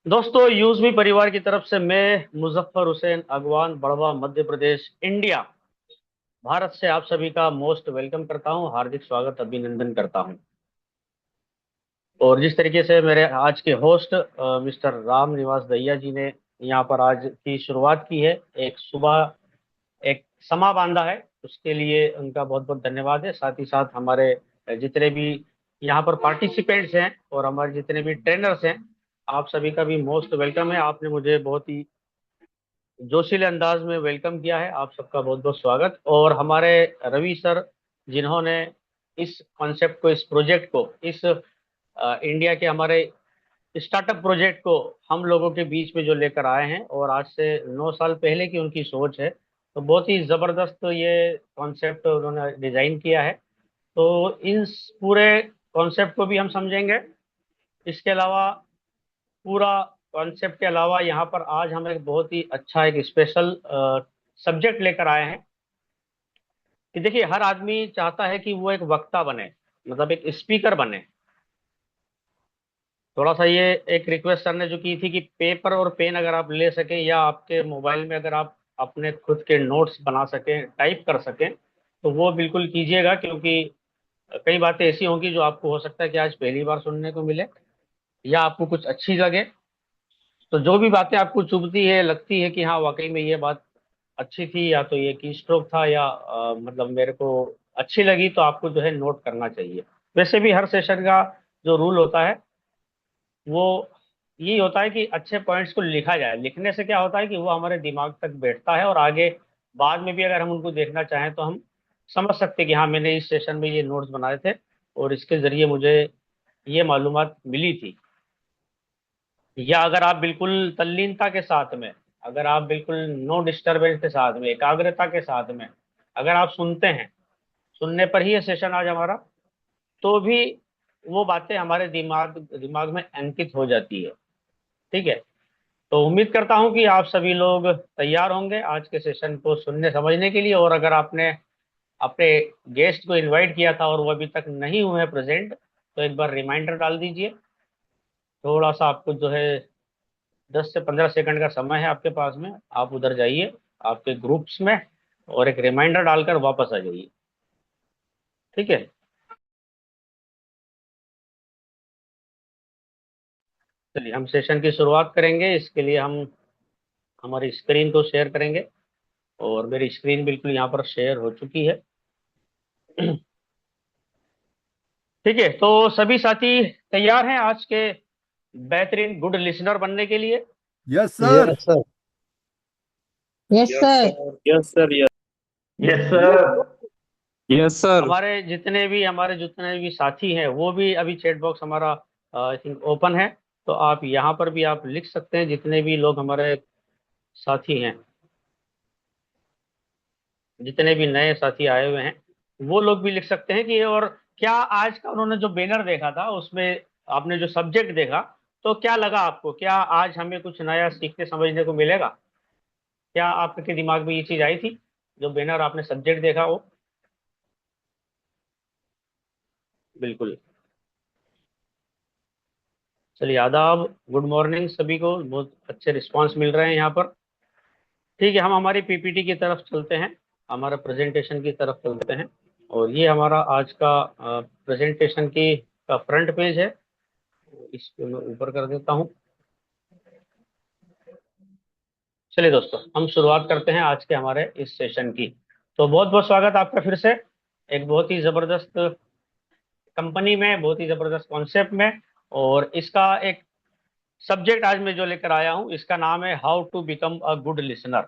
दोस्तों, यूजमी परिवार की तरफ से मैं मुजफ्फर हुसैन अगवान बड़वा मध्य प्रदेश इंडिया भारत से आप सभी का मोस्ट वेलकम करता हूं, हार्दिक स्वागत अभिनंदन करता हूं। और जिस तरीके से मेरे आज के होस्ट मिस्टर राम निवास दहिया जी ने यहाँ पर आज की शुरुआत की है, एक सुबह एक समा बांधा है, उसके लिए उनका बहुत बहुत धन्यवाद है। साथ ही साथ हमारे जितने भी यहाँ पर पार्टिसिपेंट्स हैं और हमारे जितने भी ट्रेनर्स हैं, आप सभी का भी मोस्ट वेलकम है। आपने मुझे बहुत ही जोशीले अंदाज में वेलकम किया है, आप सबका बहुत बहुत स्वागत। और हमारे रवि सर, जिन्होंने इस कॉन्सेप्ट को, इस प्रोजेक्ट को, इस इंडिया के हमारे स्टार्टअप प्रोजेक्ट को हम लोगों के बीच में जो लेकर आए हैं, और आज से 9 साल पहले की उनकी सोच है, तो बहुत ही ज़बरदस्त ये कॉन्सेप्ट उन्होंने डिज़ाइन किया है। तो इन पूरे कॉन्सेप्ट को भी हम समझेंगे। इसके अलावा पूरा कॉन्सेप्ट के अलावा यहाँ पर आज हम एक बहुत ही अच्छा एक स्पेशल सब्जेक्ट लेकर आए हैं कि देखिए, हर आदमी चाहता है कि वो एक वक्ता बने, मतलब एक स्पीकर बने। थोड़ा सा ये एक रिक्वेस्ट सर ने जो की थी कि पेपर और पेन अगर आप ले सकें, या आपके मोबाइल में अगर आप अपने खुद के नोट्स बना सकें, टाइप कर सकें, तो वो बिल्कुल कीजिएगा, क्योंकि कई बातें ऐसी होंगी जो आपको हो सकता है कि आज पहली बार सुनने को मिले, या आपको कुछ अच्छी लगे। तो जो भी बातें आपको चुभती है, लगती है कि हाँ वाकई में ये बात अच्छी थी, या तो ये की स्ट्रोक था, या मतलब मेरे को अच्छी लगी, तो आपको जो है नोट करना चाहिए। वैसे भी हर सेशन का जो रूल होता है वो यही होता है कि अच्छे पॉइंट्स को लिखा जाए। लिखने से क्या होता है कि वो हमारे दिमाग तक बैठता है, और आगे बाद में भी अगर हम उनको देखना चाहें तो हम समझ सकते हैं कि हाँ, मैंने इस सेशन में ये नोट्स बनाए थे और इसके जरिए मुझे ये मालूमात मिली थी। या अगर आप बिल्कुल तल्लीनता के साथ में, अगर आप बिल्कुल नो डिस्टरबेंस के साथ में, एकाग्रता के साथ में अगर आप सुनते हैं, सुनने पर ही ये सेशन आज हमारा, तो भी वो बातें हमारे दिमाग दिमाग में अंकित हो जाती है। ठीक है। तो उम्मीद करता हूं कि आप सभी लोग तैयार होंगे आज के सेशन को सुनने समझने के लिए। और अगर आपने अपने गेस्ट को इनवाइट किया था और वो अभी तक नहीं हुए हैं प्रेजेंट, तो एक बार रिमाइंडर डाल दीजिए। थोड़ा सा आपको जो है 10 से 15 सेकंड का समय है आपके पास में, आप उधर जाइए आपके ग्रुप्स में, और एक रिमाइंडर डालकर वापस आ जाइए। ठीक है। चलिए, हम सेशन की शुरुआत करेंगे। इसके लिए हम हमारी स्क्रीन को शेयर करेंगे, और मेरी स्क्रीन बिल्कुल यहाँ पर शेयर हो चुकी है। ठीक है, तो सभी साथी तैयार हैं आज के बेहतरीन गुड लिसनर बनने के लिए? Yes sir. Yes sir. Yes yes sir. Sir. Yes sir. Yes. Yes sir. Yes sir. हमारे जितने भी साथी हैं वो भी, अभी चैट बॉक्स हमारा आई थिंक ओपन है, तो आप यहाँ पर भी आप लिख सकते हैं, जितने भी लोग हमारे साथी हैं, जितने भी नए साथी आए हुए हैं, वो लोग भी लिख सकते हैं कि और क्या आज का उन्होंने जो बैनर देखा था उसमें आपने जो सब्जेक्ट देखा, तो क्या लगा आपको? क्या आज हमें कुछ नया सीखने समझने को मिलेगा? क्या आपके दिमाग में ये चीज आई थी जो बैनर आपने सब्जेक्ट देखा हो? बिल्कुल। चलिए, आदाब, गुड मॉर्निंग सभी को, बहुत अच्छे रिस्पांस मिल रहे हैं यहाँ पर। ठीक है, हम हमारी पीपीटी की तरफ चलते हैं, हमारा प्रेजेंटेशन की तरफ चलते हैं। और ये हमारा आज का प्रेजेंटेशन की का फ्रंट पेज है, इसको मैं ऊपर कर देता हूँ। चलिए दोस्तों, हम शुरुआत करते हैं आज के हमारे इस सेशन की। तो बहुत बहुत स्वागत आपका फिर से एक बहुत ही ज़बरदस्त कंपनी में, बहुत ही ज़बरदस्त कॉन्सेप्ट में। और इसका एक सब्जेक्ट आज मैं जो लेकर आया हूँ, इसका नाम है how to become a good listener.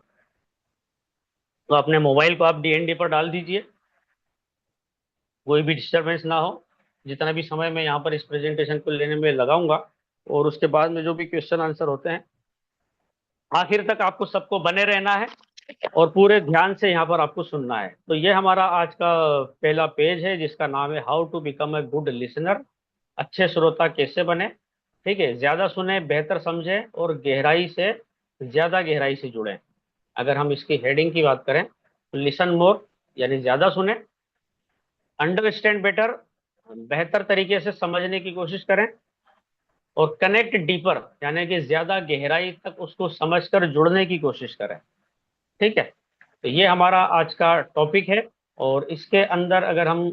तो अपने मोबाइल को आप डीएनडी पर डाल दीजिए, कोई भी डिस्टरबेंस ना हो। जितना भी समय मैं यहाँ पर इस प्रेजेंटेशन को लेने में लगाऊंगा, और उसके बाद में जो भी क्वेश्चन आंसर होते हैं, आखिर तक आपको सबको बने रहना है और पूरे ध्यान से यहाँ पर आपको सुनना है। तो ये हमारा आज का पहला पेज है, जिसका नाम है how to become a good listener. अच्छे श्रोता कैसे बने? ठीक है, ज्यादा सुने, बेहतर समझे, और गहराई से, ज्यादा गहराई से जुड़े। अगर हम इसकी हेडिंग की बात करें तो लिसन मोर, यानी ज्यादा सुने। अंडरस्टैंड बेटर, बेहतर तरीके से समझने की कोशिश करें। और कनेक्ट डीपर, यानी कि ज्यादा गहराई तक उसको समझकर जुड़ने की कोशिश करें। ठीक है, तो ये हमारा आज का टॉपिक है। और इसके अंदर अगर हम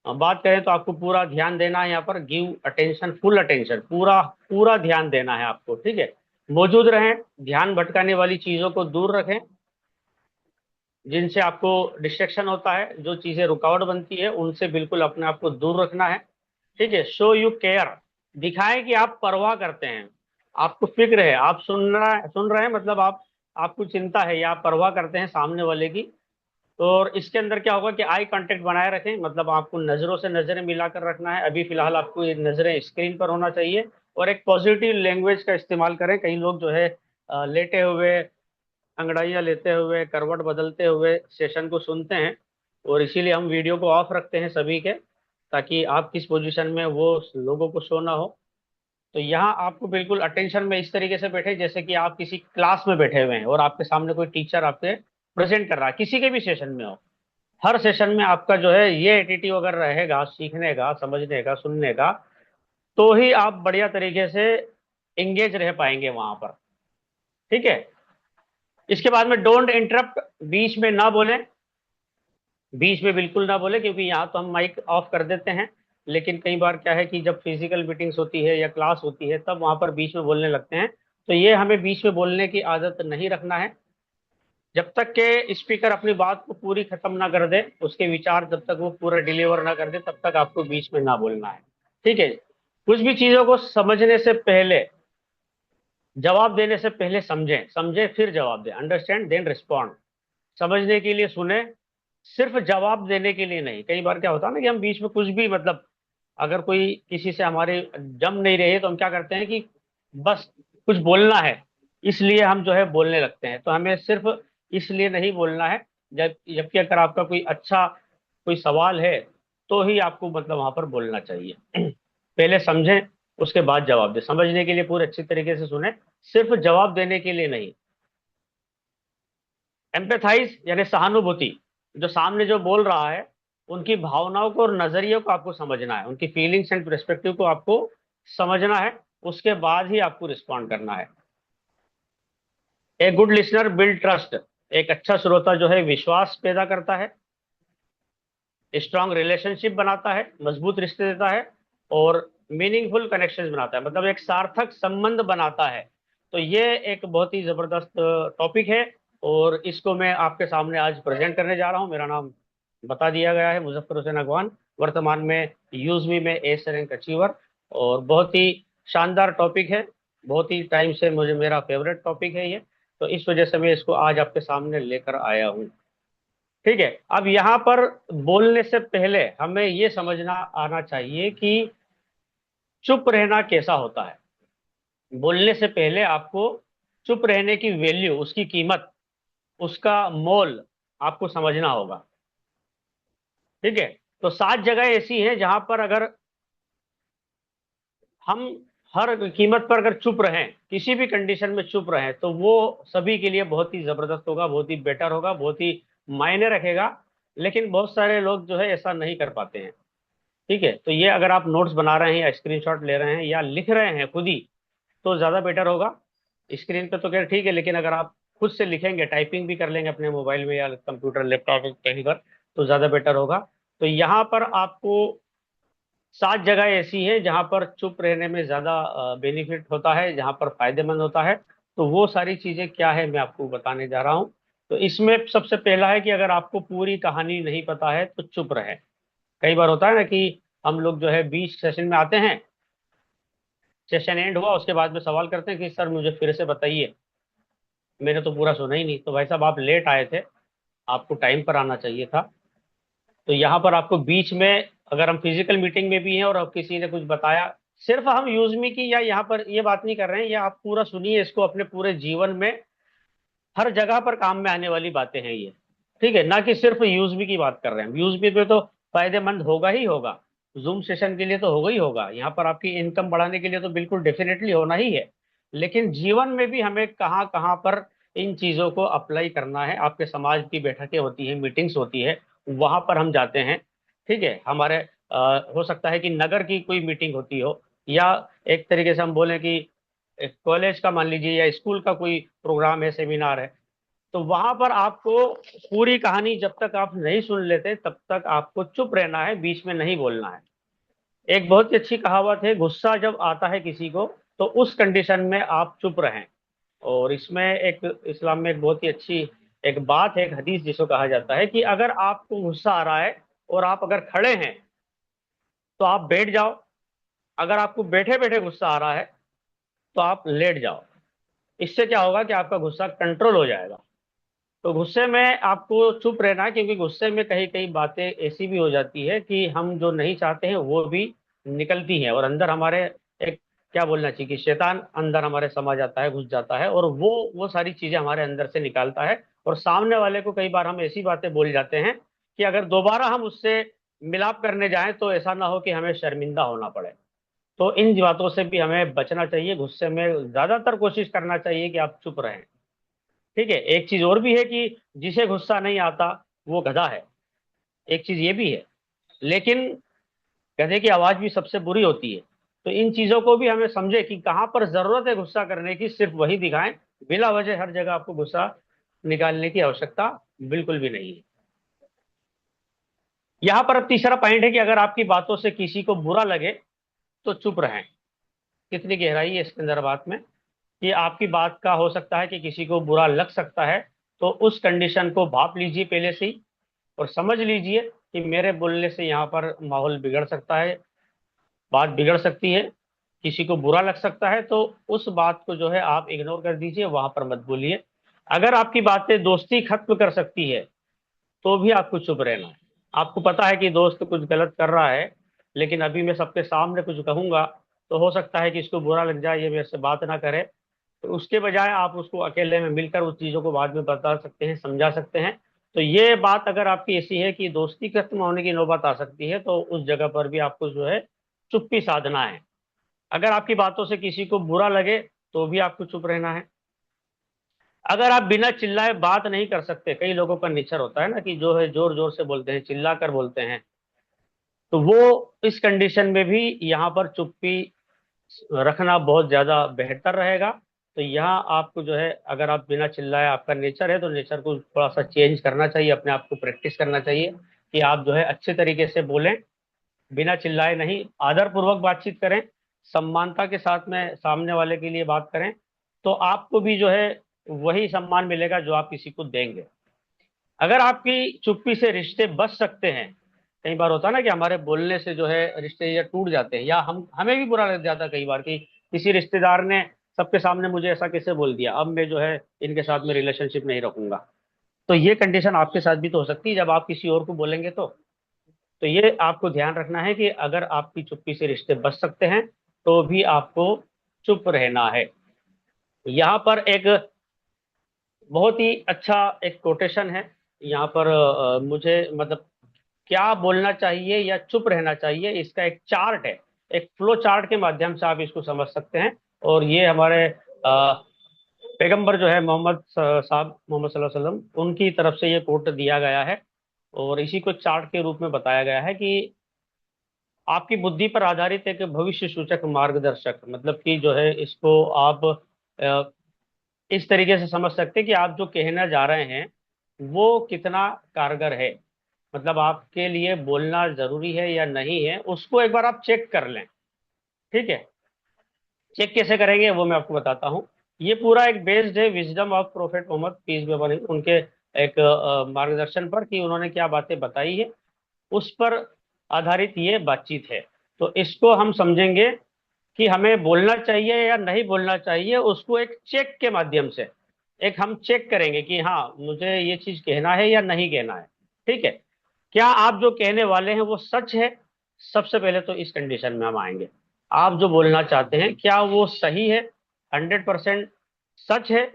बात करें तो आपको पूरा ध्यान देना है, यहाँ पर गिव अटेंशन, फुल अटेंशन, पूरा पूरा ध्यान देना है आपको। ठीक है, मौजूद रहें, ध्यान भटकाने वाली चीजों को दूर रखें, जिनसे आपको डिस्ट्रैक्शन होता है, जो चीजें रुकावट बनती है उनसे बिल्कुल अपने आप को दूर रखना है। ठीक है, शो यू केयर, दिखाएं कि आप परवाह करते हैं, आपको फिक्र है, आप सुन रहे हैं, मतलब आपको चिंता है या आप परवाह करते हैं सामने वाले की। तो और इसके अंदर क्या होगा कि आई कांटेक्ट बनाए रखें, मतलब आपको नजरों से नजरें मिलाकर रखना है। अभी फिलहाल आपको ये नजरें स्क्रीन पर होना चाहिए। और एक पॉजिटिव लैंग्वेज का इस्तेमाल करें। कई लोग जो है लेटे हुए, अंगड़ाइयाँ लेते हुए, करवट बदलते हुए सेशन को सुनते हैं, और इसीलिए हम वीडियो को ऑफ रखते हैं सभी के, ताकि आप किस पोजीशन में वो लोगों को शो ना हो। तो यहाँ आपको बिल्कुल अटेंशन में इस तरीके से बैठे जैसे कि आप किसी क्लास में बैठे हुए हैं और आपके सामने कोई टीचर आपके प्रेजेंट कर रहा है, किसी के भी सेशन में हो। हर सेशन में आपका जो है ये एटीट्यूड अगर रहेगा सीखने का, समझने का, सुनने का, तो ही आप बढ़िया तरीके से एंगेज रह पाएंगे वहां पर। ठीक है, इसके बाद में डोंट इंटरप्ट, बीच में ना बोलें, बीच में बिल्कुल ना बोले, क्योंकि यहाँ तो हम माइक ऑफ कर देते हैं। लेकिन कई बार क्या है कि जब फिजिकल मीटिंग्स होती है या क्लास होती है तब वहां पर बीच में बोलने लगते हैं। तो ये हमें बीच में बोलने की आदत नहीं रखना है। जब तक के स्पीकर अपनी बात को पूरी खत्म ना कर दे, उसके विचार जब तक वो पूरा डिलीवर ना कर दे, तब तक आपको बीच में ना बोलना है। ठीक है, कुछ भी चीजों को समझने से पहले, जवाब देने से पहले समझें, समझे फिर जवाब दें, अंडरस्टैंड देन रिस्पॉन्ड। समझने के लिए सुने, सिर्फ जवाब देने के लिए नहीं। कई बार क्या होता है ना कि हम बीच में कुछ भी, मतलब अगर कोई किसी से हमारे जम नहीं रही है तो हम क्या करते हैं कि बस कुछ बोलना है, इसलिए हम जो है बोलने लगते हैं। तो हमें सिर्फ इसलिए नहीं बोलना है, जबकि अगर आपका कोई अच्छा कोई सवाल है तो ही आपको मतलब वहां पर बोलना चाहिए। पहले समझें, उसके बाद जवाब दें। समझने के लिए पूरे अच्छी तरीके से सुने, सिर्फ जवाब देने के लिए नहीं। एम्पेथाइज यानी सहानुभूति, जो सामने जो बोल रहा है उनकी भावनाओं को और नजरियों को आपको समझना है, उनकी फीलिंग्स एंड पर्सपेक्टिव को आपको समझना है, उसके बाद ही आपको रिस्पॉन्ड करना है। ए गुड लिसनर बिल्ड ट्रस्ट, एक अच्छा श्रोता जो है विश्वास पैदा करता है, स्ट्रांग रिलेशनशिप बनाता है, मजबूत रिश्ते देता है, और मीनिंगफुल कनेक्शंस बनाता है, मतलब एक सार्थक संबंध बनाता है। तो ये एक बहुत ही जबरदस्त टॉपिक है, और इसको मैं आपके सामने आज प्रेजेंट करने जा रहा हूँ। मेरा नाम बता दिया गया है, मुजफ्फर हुसैन अगवान, वर्तमान में यूजमी में एस रैंक अचीवर। और बहुत ही शानदार टॉपिक है, बहुत ही टाइम से मुझे मेरा फेवरेट टॉपिक है ये, तो इस वजह से मैं इसको आज आपके सामने लेकर आया हूँ। ठीक है, अब यहाँ पर बोलने से पहले हमें ये समझना आना चाहिए कि चुप रहना कैसा होता है। बोलने से पहले आपको चुप रहने की वैल्यू, उसकी कीमत, उसका मोल आपको समझना होगा। ठीक है, तो 7 जगह ऐसी हैं जहां पर अगर हम हर कीमत पर अगर चुप रहें, किसी भी कंडीशन में चुप रहें, तो वो सभी के लिए बहुत ही जबरदस्त होगा, बहुत ही बेटर होगा, बहुत ही मायने रखेगा। लेकिन बहुत सारे लोग जो है ऐसा नहीं कर पाते हैं। ठीक है, तो ये अगर आप नोट्स बना रहे हैं या स्क्रीनशॉट ले रहे हैं या लिख रहे हैं खुद ही, तो ज़्यादा बेटर होगा। स्क्रीन पे तो खैर ठीक है, लेकिन अगर आप खुद से लिखेंगे, टाइपिंग भी कर लेंगे अपने मोबाइल में या कंप्यूटर लैपटॉप कहीं पर, तो ज़्यादा बेटर होगा। तो यहाँ पर आपको 7 जगह ऐसी है जहाँ पर चुप रहने में ज़्यादा बेनिफिट होता है, जहाँ पर फायदेमंद होता है। तो वो सारी चीज़ें क्या है मैं आपको बताने जा रहा हूँ। तो इसमें सबसे पहला है कि अगर आपको पूरी कहानी नहीं पता है तो चुप रहे। कई बार होता है ना कि हम लोग जो है 20 सेशन में आते हैं, सेशन एंड हुआ उसके बाद में सवाल करते हैं कि सर मुझे फिर से बताइए, मैंने तो पूरा सुना ही नहीं। तो भाई साहब आप लेट आए थे, आपको टाइम पर आना चाहिए था। तो यहाँ पर आपको बीच में, अगर हम फिजिकल मीटिंग में भी हैं और अब किसी ने कुछ बताया, सिर्फ हम यूजमी की या यहाँ पर ये बात नहीं कर रहे हैं, या आप पूरा सुनिए इसको, अपने पूरे जीवन में हर जगह पर काम में आने वाली बातें हैं ये। ठीक है, ना कि सिर्फ यूजमी की बात कर रहे हैं। यूजमी पे तो फायदेमंद होगा ही होगा, जूम सेशन के लिए तो होगा ही होगा, यहाँ पर आपकी इनकम बढ़ाने के लिए तो बिल्कुल डेफिनेटली होना ही है। लेकिन जीवन में भी हमें कहाँ कहाँ पर इन चीजों को अप्लाई करना है। आपके समाज की बैठकें होती है, मीटिंग्स होती है, वहां पर हम जाते हैं। ठीक है, हमारे हो सकता है कि नगर की कोई मीटिंग होती हो, या एक तरीके से हम बोलें कि कॉलेज का मान लीजिए या स्कूल का कोई प्रोग्राम है, सेमिनार है, तो वहां पर आपको पूरी कहानी जब तक आप नहीं सुन लेते तब तक आपको चुप रहना है, बीच में नहीं बोलना है। एक बहुत ही अच्छी कहावत है, गुस्सा जब आता है किसी को तो उस कंडीशन में आप चुप रहें। और इसमें एक इस्लाम में एक बहुत ही अच्छी एक बात है, एक हदीस जिसको कहा जाता है कि अगर आपको गुस्सा आ रहा है और आप अगर खड़े हैं तो आप बैठ जाओ, अगर आपको बैठे बैठे गुस्सा आ रहा है तो आप लेट जाओ। इससे क्या होगा कि आपका गुस्सा कंट्रोल हो जाएगा। तो गुस्से में आपको चुप रहना है, क्योंकि गुस्से में कई कई बातें ऐसी भी हो जाती है कि हम जो नहीं चाहते हैं वो भी निकलती हैं, और अंदर हमारे एक क्या बोलना चाहिए कि शैतान अंदर हमारे समा जाता है, घुस जाता है, और वो सारी चीजें हमारे अंदर से निकालता है। और सामने वाले को कई बार हम ऐसी बातें बोल जाते हैं कि अगर दोबारा हम उससे मिलाप करने जाएं तो ऐसा ना हो कि हमें शर्मिंदा होना पड़े। तो इन बातों से भी हमें बचना चाहिए। गुस्से में ज्यादातर कोशिश करना चाहिए कि आप चुप रहें। ठीक है, एक चीज और भी है कि जिसे गुस्सा नहीं आता वो गधा है, एक चीज ये भी है। लेकिन गधे की आवाज भी सबसे बुरी होती है। तो इन चीजों को भी हमें समझे कि कहां पर जरूरत है गुस्सा करने की, सिर्फ वही दिखाएं। बिला वजह हर जगह आपको गुस्सा निकालने की आवश्यकता बिल्कुल भी नहीं है। यहां पर अब तीसरा पॉइंट है कि अगर आपकी बातों से किसी को बुरा लगे तो चुप रहें। कितनी गहराई है इसके अंदर बात में, कि आपकी बात का हो सकता है कि किसी को बुरा लग सकता है। तो उस कंडीशन को भाप लीजिए पहले से ही, और समझ लीजिए कि मेरे बोलने से यहाँ पर माहौल बिगड़ सकता है, बात बिगड़ सकती है, किसी को बुरा लग सकता है। तो उस बात को जो है आप इग्नोर कर दीजिए, वहां पर मत बोलिए। अगर आपकी बातें दोस्ती खत्म कर सकती है तो भी आपको चुप रहना है। आपको पता है कि दोस्त कुछ गलत कर रहा है, लेकिन अभी मैं सबके सामने कुछ कहूंगा तो हो सकता है कि इसको बुरा लग जाए, ये मेरे से बात ना करे। तो उसके बजाय आप उसको अकेले में मिलकर उस चीज़ों को बाद में बता सकते हैं, समझा सकते हैं। तो ये बात अगर आपकी ऐसी है कि दोस्ती खत्म होने की नौबत आ सकती है तो उस जगह पर भी आपको जो है चुप्पी साधना है। अगर आपकी बातों से किसी को बुरा लगे तो भी आपको चुप रहना है। अगर आप बिना चिल्लाए बात नहीं कर सकते, कई लोगों का नेचर होता है ना कि जो है जोर जोर से बोलते हैं, चिल्ला कर बोलते हैं, तो वो इस कंडीशन में भी यहाँ पर चुप्पी रखना बहुत ज्यादा बेहतर रहेगा। तो यहाँ आपको जो है, अगर आप बिना चिल्लाए आपका नेचर है तो नेचर को थोड़ा सा चेंज करना चाहिए, अपने आप को प्रैक्टिस करना चाहिए कि आप जो है अच्छे तरीके से बोलें, बिना चिल्लाए नहीं, आदर पूर्वक बातचीत करें, सम्मानता के साथ में सामने वाले के लिए बात करें। तो आपको भी जो है वही सम्मान मिलेगा जो आप किसी को देंगे। अगर आपकी चुप्पी से रिश्ते बच सकते हैं, कई बार होता है ना कि हमारे बोलने से जो है रिश्ते या टूट जाते हैं, या हम हमें भी बुरा लग जाता है कई बार कि किसी रिश्तेदार ने सबके सामने मुझे ऐसा कैसे बोल दिया, अब मैं जो है इनके साथ में रिलेशनशिप नहीं रखूंगा। तो ये कंडीशन आपके साथ भी तो हो सकती है जब आप किसी और को बोलेंगे तो ये आपको ध्यान रखना है कि अगर आपकी चुप्पी से रिश्ते बच सकते हैं तो भी आपको चुप रहना है। यहाँ पर एक बहुत ही अच्छा एक कोटेशन है। यहाँ पर मुझे मतलब क्या बोलना चाहिए या चुप रहना चाहिए, इसका एक चार्ट है, एक फ्लो चार्ट के माध्यम से आप इसको समझ सकते हैं। और ये हमारे पैगंबर जो है मोहम्मद साहब, मोहम्मद सल्लल्लाहु अलैहि वसल्लम, उनकी तरफ से ये कोट दिया गया है। और इसी को चार्ट के रूप में बताया गया है कि आपकी बुद्धि पर आधारित एक भविष्य सूचक मार्गदर्शक, मतलब कि जो है इसको आप अ, इस तरीके से समझ सकते हैं कि आप जो कहना जा रहे हैं वो कितना कारगर है, मतलब आपके लिए बोलना जरूरी है या नहीं है, उसको एक बार आप चेक कर लें। ठीक है, चेक कैसे करेंगे वो मैं आपको बताता हूँ। ये पूरा एक बेस्ड है wisdom of prophet Muhammad peace be upon him, उनके एक मार्गदर्शन पर कि उन्होंने क्या बातें बताई है, उस पर आधारित ये बातचीत है। तो इसको हम समझेंगे कि हमें बोलना चाहिए या नहीं बोलना चाहिए, उसको एक चेक के माध्यम से एक हम चेक करेंगे कि हाँ मुझे ये चीज कहना है या नहीं कहना है। ठीक है, क्या आप जो कहने वाले हैं वो सच है। सबसे पहले तो इस कंडीशन में हम आएंगे, आप जो बोलना चाहते हैं क्या वो सही है, 100% सच है।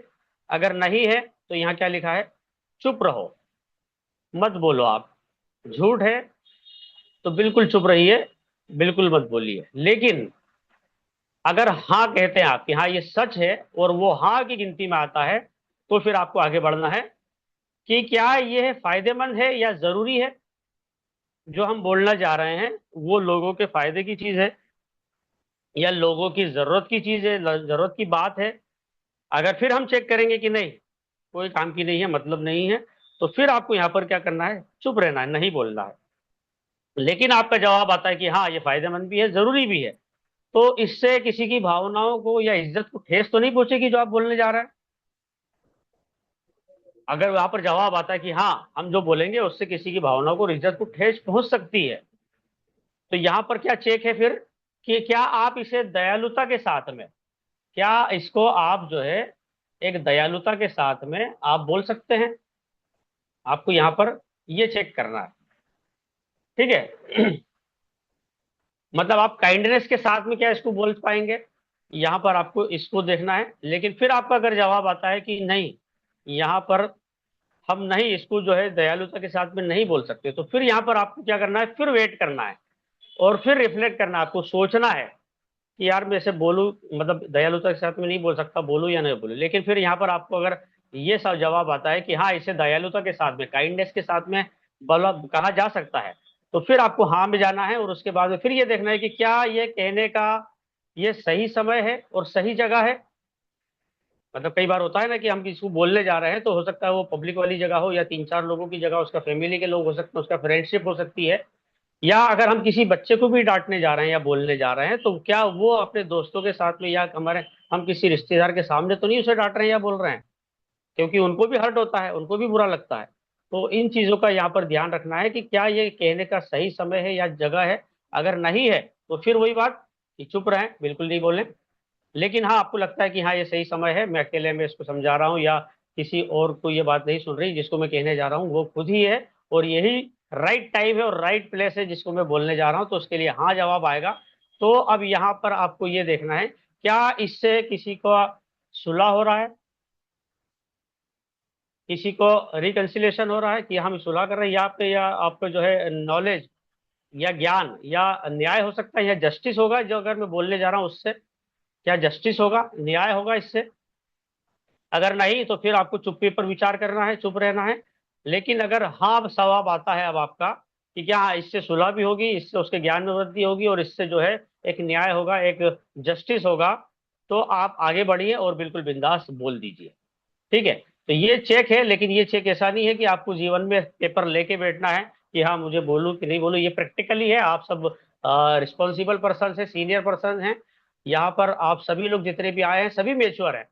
अगर नहीं है तो यहाँ क्या लिखा है, चुप रहो, मत बोलो। आप झूठ है तो बिल्कुल चुप रहिए, बिल्कुल मत बोलिए। लेकिन अगर हाँ कहते हैं आप कि हाँ ये सच है और वो हाँ की गिनती में आता है, तो फिर आपको आगे बढ़ना है कि क्या ये है फायदेमंद है या जरूरी है, जो हम बोलना चाह रहे हैं वो लोगों के फायदे की चीज है या लोगों की जरूरत की चीज है, जरूरत की बात है, अगर फिर हम चेक करेंगे कि नहीं, कोई काम की नहीं है, मतलब नहीं है, तो फिर आपको यहाँ पर क्या करना है, चुप रहना है, नहीं बोलना है। लेकिन आपका जवाब आता है कि हाँ ये फायदेमंद भी है, जरूरी भी है, तो इससे किसी की भावनाओं को या इज्जत को ठेस तो नहीं पहुंचेगी जो आप बोलने जा रहे हैं। अगर वहां पर जवाब आता है कि हाँ हम जो बोलेंगे उससे किसी की भावनाओं को और इज्जत को ठेस पहुंच सकती है, तो यहाँ पर क्या चेक है फिर, कि क्या आप इसे दयालुता के साथ में, क्या इसको आप जो है एक दयालुता के साथ में आप बोल सकते हैं। आपको यहाँ पर ये चेक करना है, ठीक है। मतलब आप काइंडनेस के साथ में क्या इसको बोल पाएंगे, यहाँ पर आपको इसको देखना है। लेकिन फिर आपका अगर जवाब आता है कि नहीं, यहाँ पर हम नहीं इसको जो है दयालुता के साथ में नहीं बोल सकते, तो फिर यहाँ पर आपको क्या करना है, फिर वेट करना है और फिर रिफ्लेक्ट करना है, आपको सोचना है कि यार मैं इसे बोलूं, मतलब दयालुता के साथ में नहीं बोल सकता, बोलूं या नहीं बोलूं। लेकिन फिर यहाँ पर आपको अगर ये सब जवाब आता है कि हाँ इसे दयालुता के साथ में, काइंडनेस के साथ में बोला कहा जा सकता है, तो फिर आपको हाँ में जाना है और उसके बाद में फिर ये देखना है कि क्या ये कहने का ये सही समय है और सही जगह है। मतलब कई बार होता है ना कि हम किसी को बोलने जा रहे हैं, तो हो सकता है वो पब्लिक वाली जगह हो या तीन चार लोगों की जगह, उसका फैमिली के लोग हो सकते हैं, उसका फ्रेंडशिप हो सकती है, या अगर हम किसी बच्चे को भी डांटने जा रहे हैं या बोलने जा रहे हैं, तो क्या वो अपने दोस्तों के साथ में या हमारे हम किसी रिश्तेदार के सामने तो नहीं उसे डांट रहे हैं या बोल रहे हैं, क्योंकि उनको भी हर्ट होता है, उनको भी बुरा लगता है। तो इन चीजों का यहाँ पर ध्यान रखना है कि क्या ये कहने का सही समय है या जगह है। अगर नहीं है तो फिर वही बात कि चुप रहें, बिल्कुल नहीं बोलें। लेकिन हाँ आपको लगता है कि हाँ ये सही समय है, मैं अकेले में इसको समझा रहा हूँ या किसी और को ये बात नहीं सुन रही, जिसको मैं कहने जा रहा हूँ वो खुद ही है और यही राइट टाइम है और राइट प्लेस है जिसको मैं बोलने जा रहा हूँ, तो उसके लिए हाँ जवाब आएगा। तो अब यहाँ पर आपको ये देखना है, क्या इससे किसी को सुलह हो रहा है, किसी को रिकंसिलेशन हो रहा है कि हम सुलह कर रहे हैं, या आपको जो है नॉलेज या ज्ञान या न्याय हो सकता है या जस्टिस होगा जो अगर मैं बोलने जा रहा हूँ उससे, क्या जस्टिस होगा, न्याय होगा इससे। अगर नहीं तो फिर आपको चुप्पी पर विचार करना है, चुप रहना है। लेकिन अगर हाँ सवाब आता है अब आपका कि क्या हाँ, इससे सुलह भी होगी, इससे उसके ज्ञान में वृद्धि होगी और इससे जो है एक न्याय होगा, एक जस्टिस होगा, तो आप आगे बढ़िए और बिल्कुल बिंदास बोल दीजिए। ठीक है, तो ये चेक है। लेकिन ये चेक ऐसा नहीं है कि आपको जीवन में पेपर लेके बैठना है कि हाँ मुझे बोलूं कि नहीं बोलूं, ये प्रैक्टिकली है। आप सब रिस्पॉन्सिबल पर्सन है, सीनियर पर्सन हैं, यहाँ पर आप सभी लोग जितने भी आए हैं सभी मेच्योर हैं,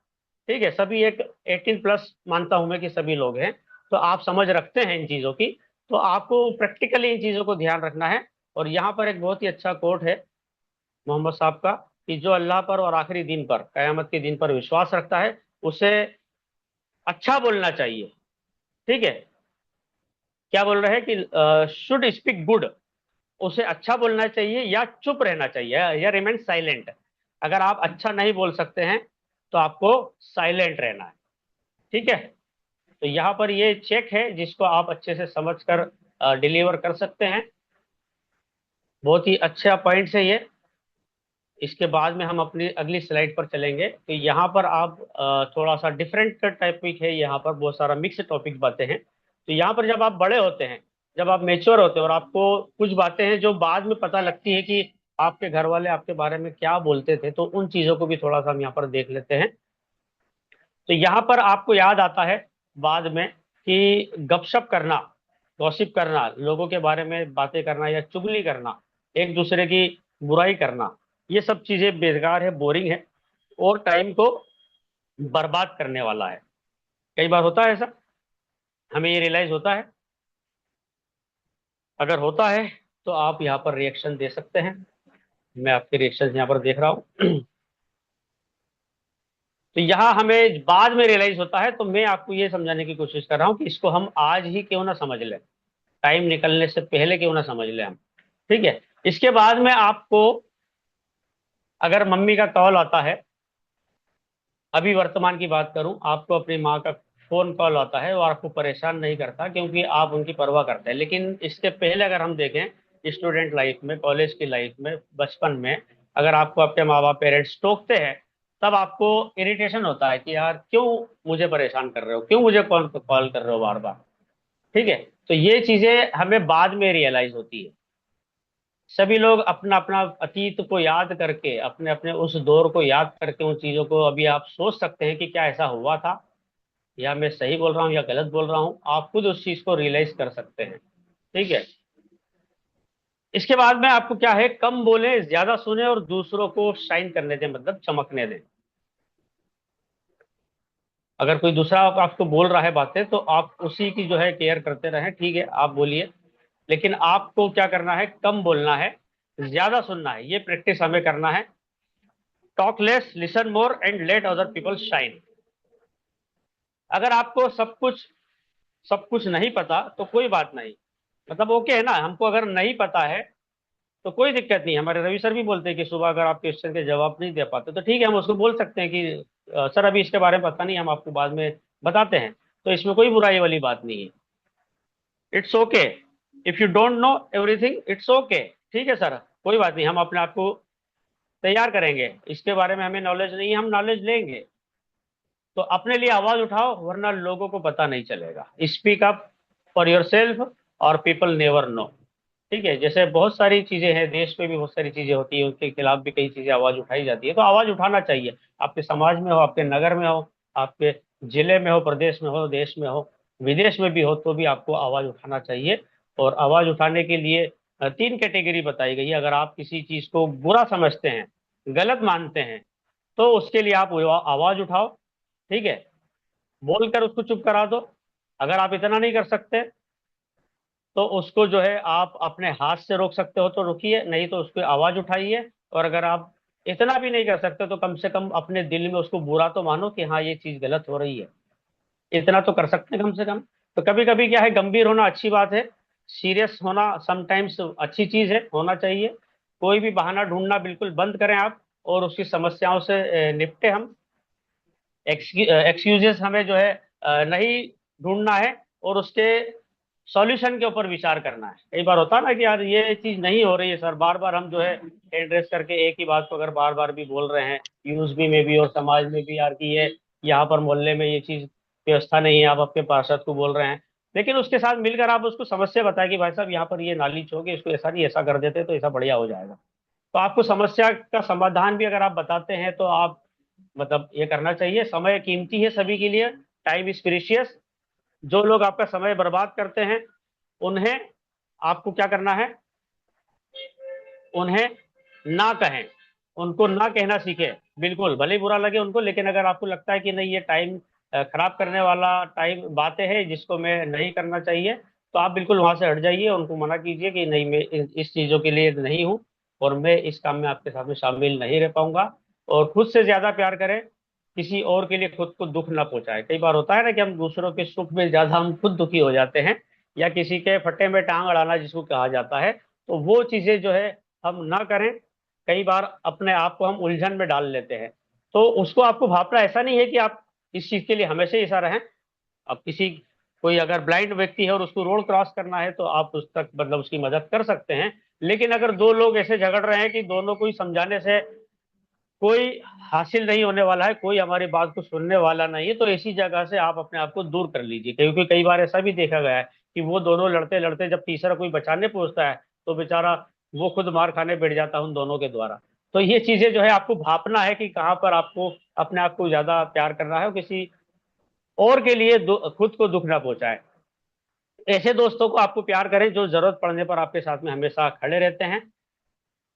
ठीक है, सभी एक 18+ मानता हूं मैं कि सभी लोग हैं, तो आप समझ रखते हैं इन चीजों की। तो आपको प्रैक्टिकली इन चीजों को ध्यान रखना है। और यहाँ पर एक बहुत ही अच्छा कोट है मोहम्मद साहब का, कि जो अल्लाह पर और आखिरी दिन पर, कयामत के दिन पर विश्वास रखता है उसे अच्छा बोलना चाहिए। ठीक है, क्या बोल रहे हैं कि शुड स्पीक गुड, उसे अच्छा बोलना चाहिए या चुप रहना चाहिए या रिमेन साइलेंट। अगर आप अच्छा नहीं बोल सकते हैं तो आपको साइलेंट रहना है। ठीक है, तो यहाँ पर ये चेक है जिसको आप अच्छे से समझकर डिलीवर कर सकते हैं। बहुत ही अच्छा पॉइंट है ये। इसके बाद में हम अपनी अगली स्लाइड पर चलेंगे, तो यहाँ पर आप थोड़ा सा डिफरेंट टॉपिक है, यहाँ पर बहुत सारा मिक्स टॉपिक बातें हैं। तो यहाँ पर जब आप बड़े होते हैं, जब आप मेच्योर होते हैं और आपको कुछ बातें हैं जो बाद में पता लगती है कि आपके घर वाले आपके बारे में क्या बोलते थे, तो उन चीजों को भी थोड़ा सा हम यहाँ पर देख लेते हैं। तो यहाँ पर आपको याद आता है बाद में कि गपशप करना, गॉसिप करना, लोगों के बारे में बातें करना या चुगली करना, एक दूसरे की बुराई करना, ये सब चीजें बेकार है, बोरिंग है और टाइम को बर्बाद करने वाला है। कई बार होता है ऐसा, हमें ये रियलाइज होता है। अगर होता है तो आप यहाँ पर रिएक्शन दे सकते हैं। मैं आपके रिएक्शन यहाँ पर देख रहा हूँ। तो यहाँ हमें बाद में रियलाइज होता है, तो मैं आपको ये समझाने की कोशिश कर रहा हूँ कि इसको हम आज ही क्यों ना समझ लें, टाइम निकलने से पहले क्यों ना समझ लें हम। ठीक है, इसके बाद में आपको अगर मम्मी का कॉल आता है, अभी वर्तमान की बात करूं, आपको अपनी माँ का फोन कॉल आता है और आपको परेशान नहीं करता क्योंकि आप उनकी परवाह करते हैं। लेकिन इसके पहले अगर हम देखें स्टूडेंट लाइफ में, कॉलेज की लाइफ में, बचपन में, अगर आपको आपके माँ बाप पेरेंट्स टोकते हैं, तब आपको इरिटेशन होता है कि यार क्यों मुझे परेशान कर रहे हो, क्यों मुझे कॉल कॉल कर रहे हो बार बार। ठीक है, तो ये चीजें हमें बाद में रियलाइज होती है। सभी लोग अपना अपना अतीत को याद करके, अपने अपने उस दौर को याद करके उन चीजों को अभी आप सोच सकते हैं कि क्या ऐसा हुआ था, या मैं सही बोल रहा हूँ या गलत बोल रहा हूँ, आप खुद उस चीज को रियलाइज कर सकते हैं। ठीक है। इसके बाद में आपको क्या है, कम बोले, ज्यादा सुने और दूसरों को शाइन करने दें, मतलब चमकने दें। अगर कोई दूसरा आपको बोल रहा है बातें, तो आप उसी की जो है केयर करते रहें। ठीक है, आप बोलिए, लेकिन आपको क्या करना है, कम बोलना है, ज्यादा सुनना है, ये प्रैक्टिस हमें करना है। Talk less, listen more and let other people shine. अगर आपको सब कुछ नहीं पता तो कोई बात नहीं, मतलब ओके है ना, हमको अगर नहीं पता है तो कोई दिक्कत नहीं। हमारे रवि सर भी बोलते हैं कि सुबह अगर आप क्वेश्चन के जवाब नहीं दे पाते तो ठीक है, हम उसको बोल सकते हैं कि सर अभी इसके बारे में पता नहीं, हम आपको बाद में बताते हैं। तो इसमें कोई बुराई वाली बात नहीं है। It's okay, if you don't know everything, it's okay. ठीक है सर, कोई बात नहीं, हम अपने आप को तैयार करेंगे, इसके बारे में हमें नॉलेज नहीं है, हम नॉलेज लेंगे। तो अपने लिए आवाज उठाओ, वरना लोगों को पता नहीं चलेगा। Speak up for your self और पीपल नेवर नो। ठीक है, जैसे बहुत सारी चीजें हैं, देश में भी बहुत सारी चीजें होती है, उनके खिलाफ भी कई चीजें आवाज उठाई जाती है, तो आवाज उठाना चाहिए। आपके समाज में हो, आपके नगर में हो, आपके जिले में हो, प्रदेश में हो, देश में हो, विदेश में भी हो, तो भी आपको आवाज उठाना चाहिए। और आवाज उठाने के लिए तीन कैटेगरी बताई गई है। अगर आप किसी चीज को बुरा समझते हैं, गलत मानते हैं, तो उसके लिए आप आवाज उठाओ। ठीक है, बोलकर उसको चुप करा दो। अगर आप इतना नहीं कर सकते तो उसको जो है आप अपने हाथ से रोक सकते हो तो रुकिए, नहीं तो उसकी आवाज उठाइए। और अगर आप इतना भी नहीं कर सकते तो कम से कम अपने दिल में उसको बुरा तो मानो कि हाँ ये चीज गलत हो रही है, इतना तो कर सकते हैं कम से कम। तो कभी कभी क्या है, गंभीर होना अच्छी बात है, सीरियस होना समटाइम्स अच्छी चीज है, होना चाहिए। कोई भी बहाना ढूंढना बिल्कुल बंद करें आप, और उसकी समस्याओं से निपटे हम। एक्सक्यूजेस हमें जो है नहीं ढूंढना है, और उसके सॉल्यूशन के ऊपर विचार करना है। कई बार होता है ना कि यार ये चीज नहीं हो रही है सर, बार बार हम जो है एड्रेस करके एक ही बात को अगर बार बार भी बोल रहे हैं, यूज भी में भी और समाज में भी, यार कि ये यहाँ पर मोहल्ले में ये चीज व्यवस्था नहीं है, आप अपने पार्षद को बोल रहे हैं। लेकिन उसके साथ मिलकर आप उसको समस्या बताएं कि भाई साहब यहाँ पर ये नाली छोड़के इसको ऐसा नहीं ऐसा कर देते तो ऐसा बढ़िया हो जाएगा। तो आपको समस्या का समाधान भी अगर आप बताते हैं तो आप, मतलब ये करना चाहिए। समय कीमती है सभी के लिए, टाइम इज प्रीशियस। जो लोग आपका समय बर्बाद करते हैं, उन्हें आपको क्या करना है, उन्हें ना कहें, उनको ना कहना सीखें। बिल्कुल, भले ही बुरा लगे उनको, लेकिन अगर आपको लगता है कि नहीं ये टाइम खराब करने वाला टाइम बातें हैं जिसको मैं नहीं करना चाहिए, तो आप बिल्कुल वहां से हट जाइए, उनको मना कीजिए कि नहीं, मैं इस चीजों के लिए नहीं हूँ, और मैं इस काम में आपके साथ में शामिल नहीं रह पाऊंगा। और खुद से ज्यादा प्यार करें, किसी और के लिए खुद को दुख ना पहुंचाए। कई बार होता है ना कि हम दूसरों के सुख में ज्यादा हम खुद दुखी हो जाते हैं, या किसी के फट्टे में टांग अड़ाना जिसको कहा जाता है, तो वो चीजें जो है हम ना करें। कई बार अपने आप को हम उलझन में डाल लेते हैं, तो उसको आपको भापना ऐसा नहीं है कि आप इस चीज के लिए हमेशा ही ऐसा रहें। अब किसी, कोई अगर ब्लाइंड व्यक्ति है और उसको रोड क्रॉस करना है तो आप उस तक मतलब उसकी मदद कर सकते हैं। लेकिन अगर दो लोग ऐसे झगड़ रहे हैं कि दोनों को ही समझाने से कोई हासिल नहीं होने वाला है, कोई हमारी बात को सुनने वाला नहीं है, तो ऐसी जगह से आप अपने आप को दूर कर लीजिए। क्योंकि कई बार ऐसा भी देखा गया है कि वो दोनों लड़ते लड़ते जब तीसरा कोई बचाने पहुंचता है तो बेचारा वो खुद मार खाने बैठ जाता है उन दोनों के द्वारा। तो ये चीजें जो है आपको भापना है कि कहाँ पर आपको अपने आप को ज्यादा प्यार करना है, और किसी और के लिए खुद को दुख ना पहुंचाए। ऐसे दोस्तों को आपको प्यार करें जो जरूरत पड़ने पर आपके साथ में हमेशा खड़े रहते हैं।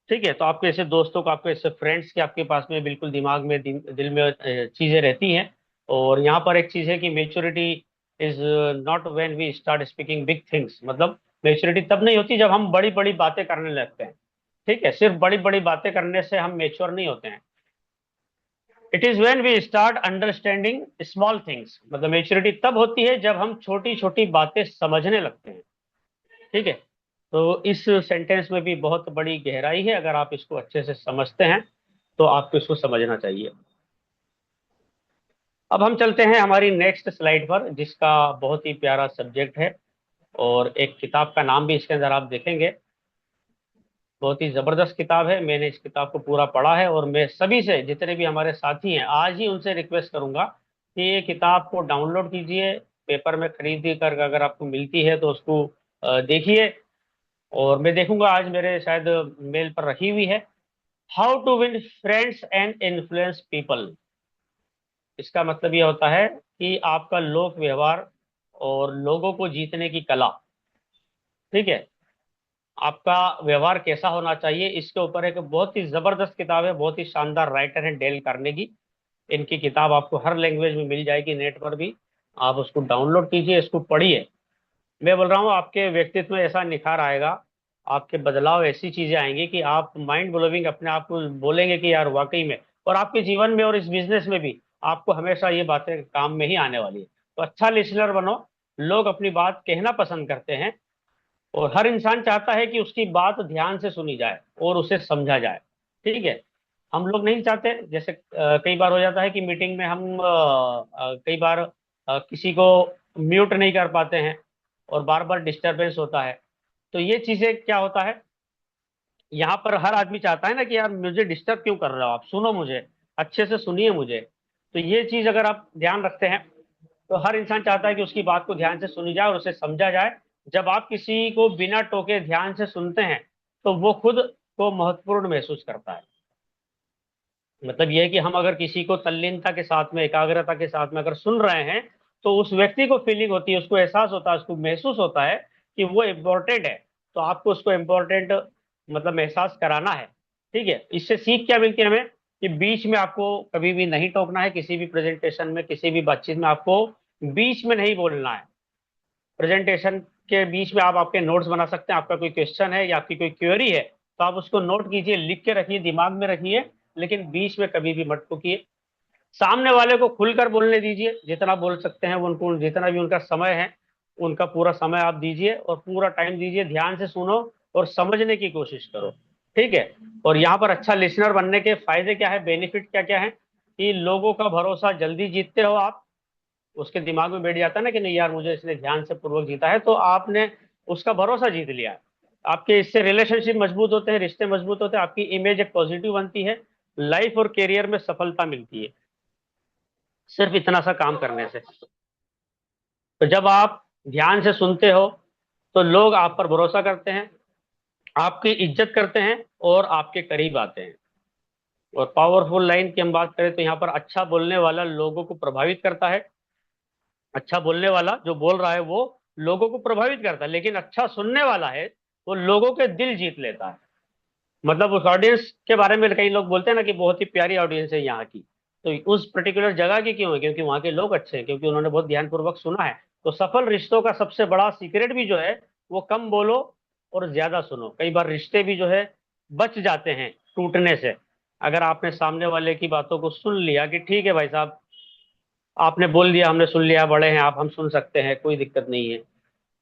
ठीक है, तो आपके ऐसे दोस्तों को, आपके ऐसे फ्रेंड्स के आपके पास में बिल्कुल दिमाग में दिल में चीजें रहती हैं। और यहाँ पर एक चीज है कि maturity is not when we start speaking big things, मतलब मेच्योरिटी तब नहीं होती जब हम बड़ी बड़ी बातें करने लगते हैं। ठीक है, सिर्फ बड़ी बड़ी बातें करने से हम मेच्योर नहीं होते हैं। It is when we start understanding small things, मतलब मेच्योरिटी तब होती है जब हम छोटी छोटी बातें समझने लगते हैं। ठीक है, तो इस सेंटेंस में भी बहुत बड़ी गहराई है, अगर आप इसको अच्छे से समझते हैं तो आपको इसको समझना चाहिए। अब हम चलते हैं हमारी नेक्स्ट स्लाइड पर, जिसका बहुत ही प्यारा सब्जेक्ट है, और एक किताब का नाम भी इसके अंदर आप देखेंगे। बहुत ही जबरदस्त किताब है, मैंने इस किताब को पूरा पढ़ा है, और मैं सभी से, जितने भी हमारे साथी हैं, आज ही उनसे रिक्वेस्ट करूंगा कि ये किताब को डाउनलोड कीजिए, पेपर में खरीद कर अगर आपको मिलती है तो उसको देखिए, और मैं देखूंगा आज मेरे शायद मेल पर रखी हुई है, how to win friends and influence people. इसका मतलब ये होता है कि आपका लोक व्यवहार और लोगों को जीतने की कला, ठीक है, आपका व्यवहार कैसा होना चाहिए, इसके ऊपर एक बहुत ही जबरदस्त किताब है, बहुत ही शानदार राइटर है डेल कार्नेगी। इनकी किताब आपको हर लैंग्वेज में मिल जाएगी, नेट पर भी। आप उसको डाउनलोड कीजिए, इसको पढ़िए। मैं बोल रहा हूँ आपके व्यक्तित्व में ऐसा निखार आएगा, आपके बदलाव ऐसी चीजें आएंगी कि आप माइंड ब्लोविंग अपने आप को बोलेंगे कि यार वाकई में, और आपके जीवन में और इस बिजनेस में भी आपको हमेशा ये बातें काम में ही आने वाली है। तो अच्छा लिसनर बनो। लोग अपनी बात कहना पसंद करते हैं, और हर इंसान चाहता है कि उसकी बात ध्यान से सुनी जाए और उसे समझा जाए, ठीक है। हम लोग नहीं चाहते, जैसे कई बार हो जाता है कि मीटिंग में हम कई बार किसी को म्यूट नहीं कर पाते हैं और बार बार डिस्टरबेंस होता है। तो ये चीजें क्या होता है, यहाँ पर हर आदमी चाहता है ना कि यार मुझे डिस्टर्ब क्यों कर रहे हो, आप सुनो मुझे, अच्छे से सुनिए मुझे। तो ये चीज अगर आप ध्यान रखते हैं, तो हर इंसान चाहता है कि उसकी बात को ध्यान से सुनी जाए और उसे समझा जाए। जब आप किसी को बिना टोके ध्यान से सुनते हैं, तो वो खुद को महत्वपूर्ण महसूस करता है। मतलब यह है कि हम अगर किसी को तल्लीनता के साथ में, एकाग्रता के साथ में अगर सुन रहे हैं, तो उस व्यक्ति को फीलिंग होती है, उसको एहसास होता है, उसको महसूस होता है कि वो इम्पोर्टेंट है। तो आपको उसको इम्पोर्टेंट मतलब एहसास कराना है, ठीक है। इससे सीख क्या मिलती है हमें, कि बीच में आपको कभी भी नहीं टोकना है, किसी भी प्रेजेंटेशन में, किसी भी बातचीत में आपको बीच में नहीं बोलना है। प्रेजेंटेशन के बीच में आप आपके नोट्स बना सकते हैं, आपका कोई क्वेश्चन है या आपकी कोई क्वेरी है, तो आप उसको नोट कीजिए, लिख के रखिए, दिमाग में रखिए, लेकिन बीच में कभी भी मत टोकिए। सामने वाले को खुलकर बोलने दीजिए, जितना बोल सकते हैं वो, उनको जितना भी उनका समय है, उनका पूरा समय आप दीजिए और पूरा टाइम दीजिए, ध्यान से सुनो और समझने की कोशिश करो, ठीक है। और यहाँ पर अच्छा लिसनर बनने के फायदे क्या है, बेनिफिट क्या क्या है, कि लोगों का भरोसा जल्दी जीतते हो आप। उसके दिमाग में बैठ जाता है ना कि नहीं यार, मुझे इसने ध्यान से पूर्वक जीता है, तो आपने उसका भरोसा जीत लिया है। आपके इससे रिलेशनशिप मजबूत होते हैं, रिश्ते मजबूत होते हैं, आपकी इमेज एक पॉजिटिव बनती है, लाइफ और करियर में सफलता मिलती है सिर्फ इतना सा काम करने से। तो जब आप ध्यान से सुनते हो, तो लोग आप पर भरोसा करते हैं, आपकी इज्जत करते हैं और आपके करीब आते हैं। और पावरफुल लाइन की हम बात करें, तो यहाँ पर अच्छा बोलने वाला लोगों को प्रभावित करता है। अच्छा बोलने वाला जो बोल रहा है वो लोगों को प्रभावित करता है, लेकिन अच्छा सुनने वाला है वो लोगों के दिल जीत लेता है। मतलब उस ऑडियंस के बारे में कई लोग बोलते हैं ना कि बहुत ही प्यारी ऑडियंस है यहाँ की, तो उस पर्टिकुलर जगह की क्यों है, क्योंकि वहाँ के लोग अच्छे हैं, क्योंकि उन्होंने बहुत ध्यानपूर्वक सुना है। तो सफल रिश्तों का सबसे बड़ा सीक्रेट भी जो है, वो कम बोलो और ज्यादा सुनो। कई बार रिश्ते भी जो है बच जाते हैं टूटने से, अगर आपने सामने वाले की बातों को सुन लिया कि ठीक है भाई साहब, आपने बोल दिया, हमने सुन लिया, बड़े हैं आप, हम सुन सकते हैं, कोई दिक्कत नहीं है,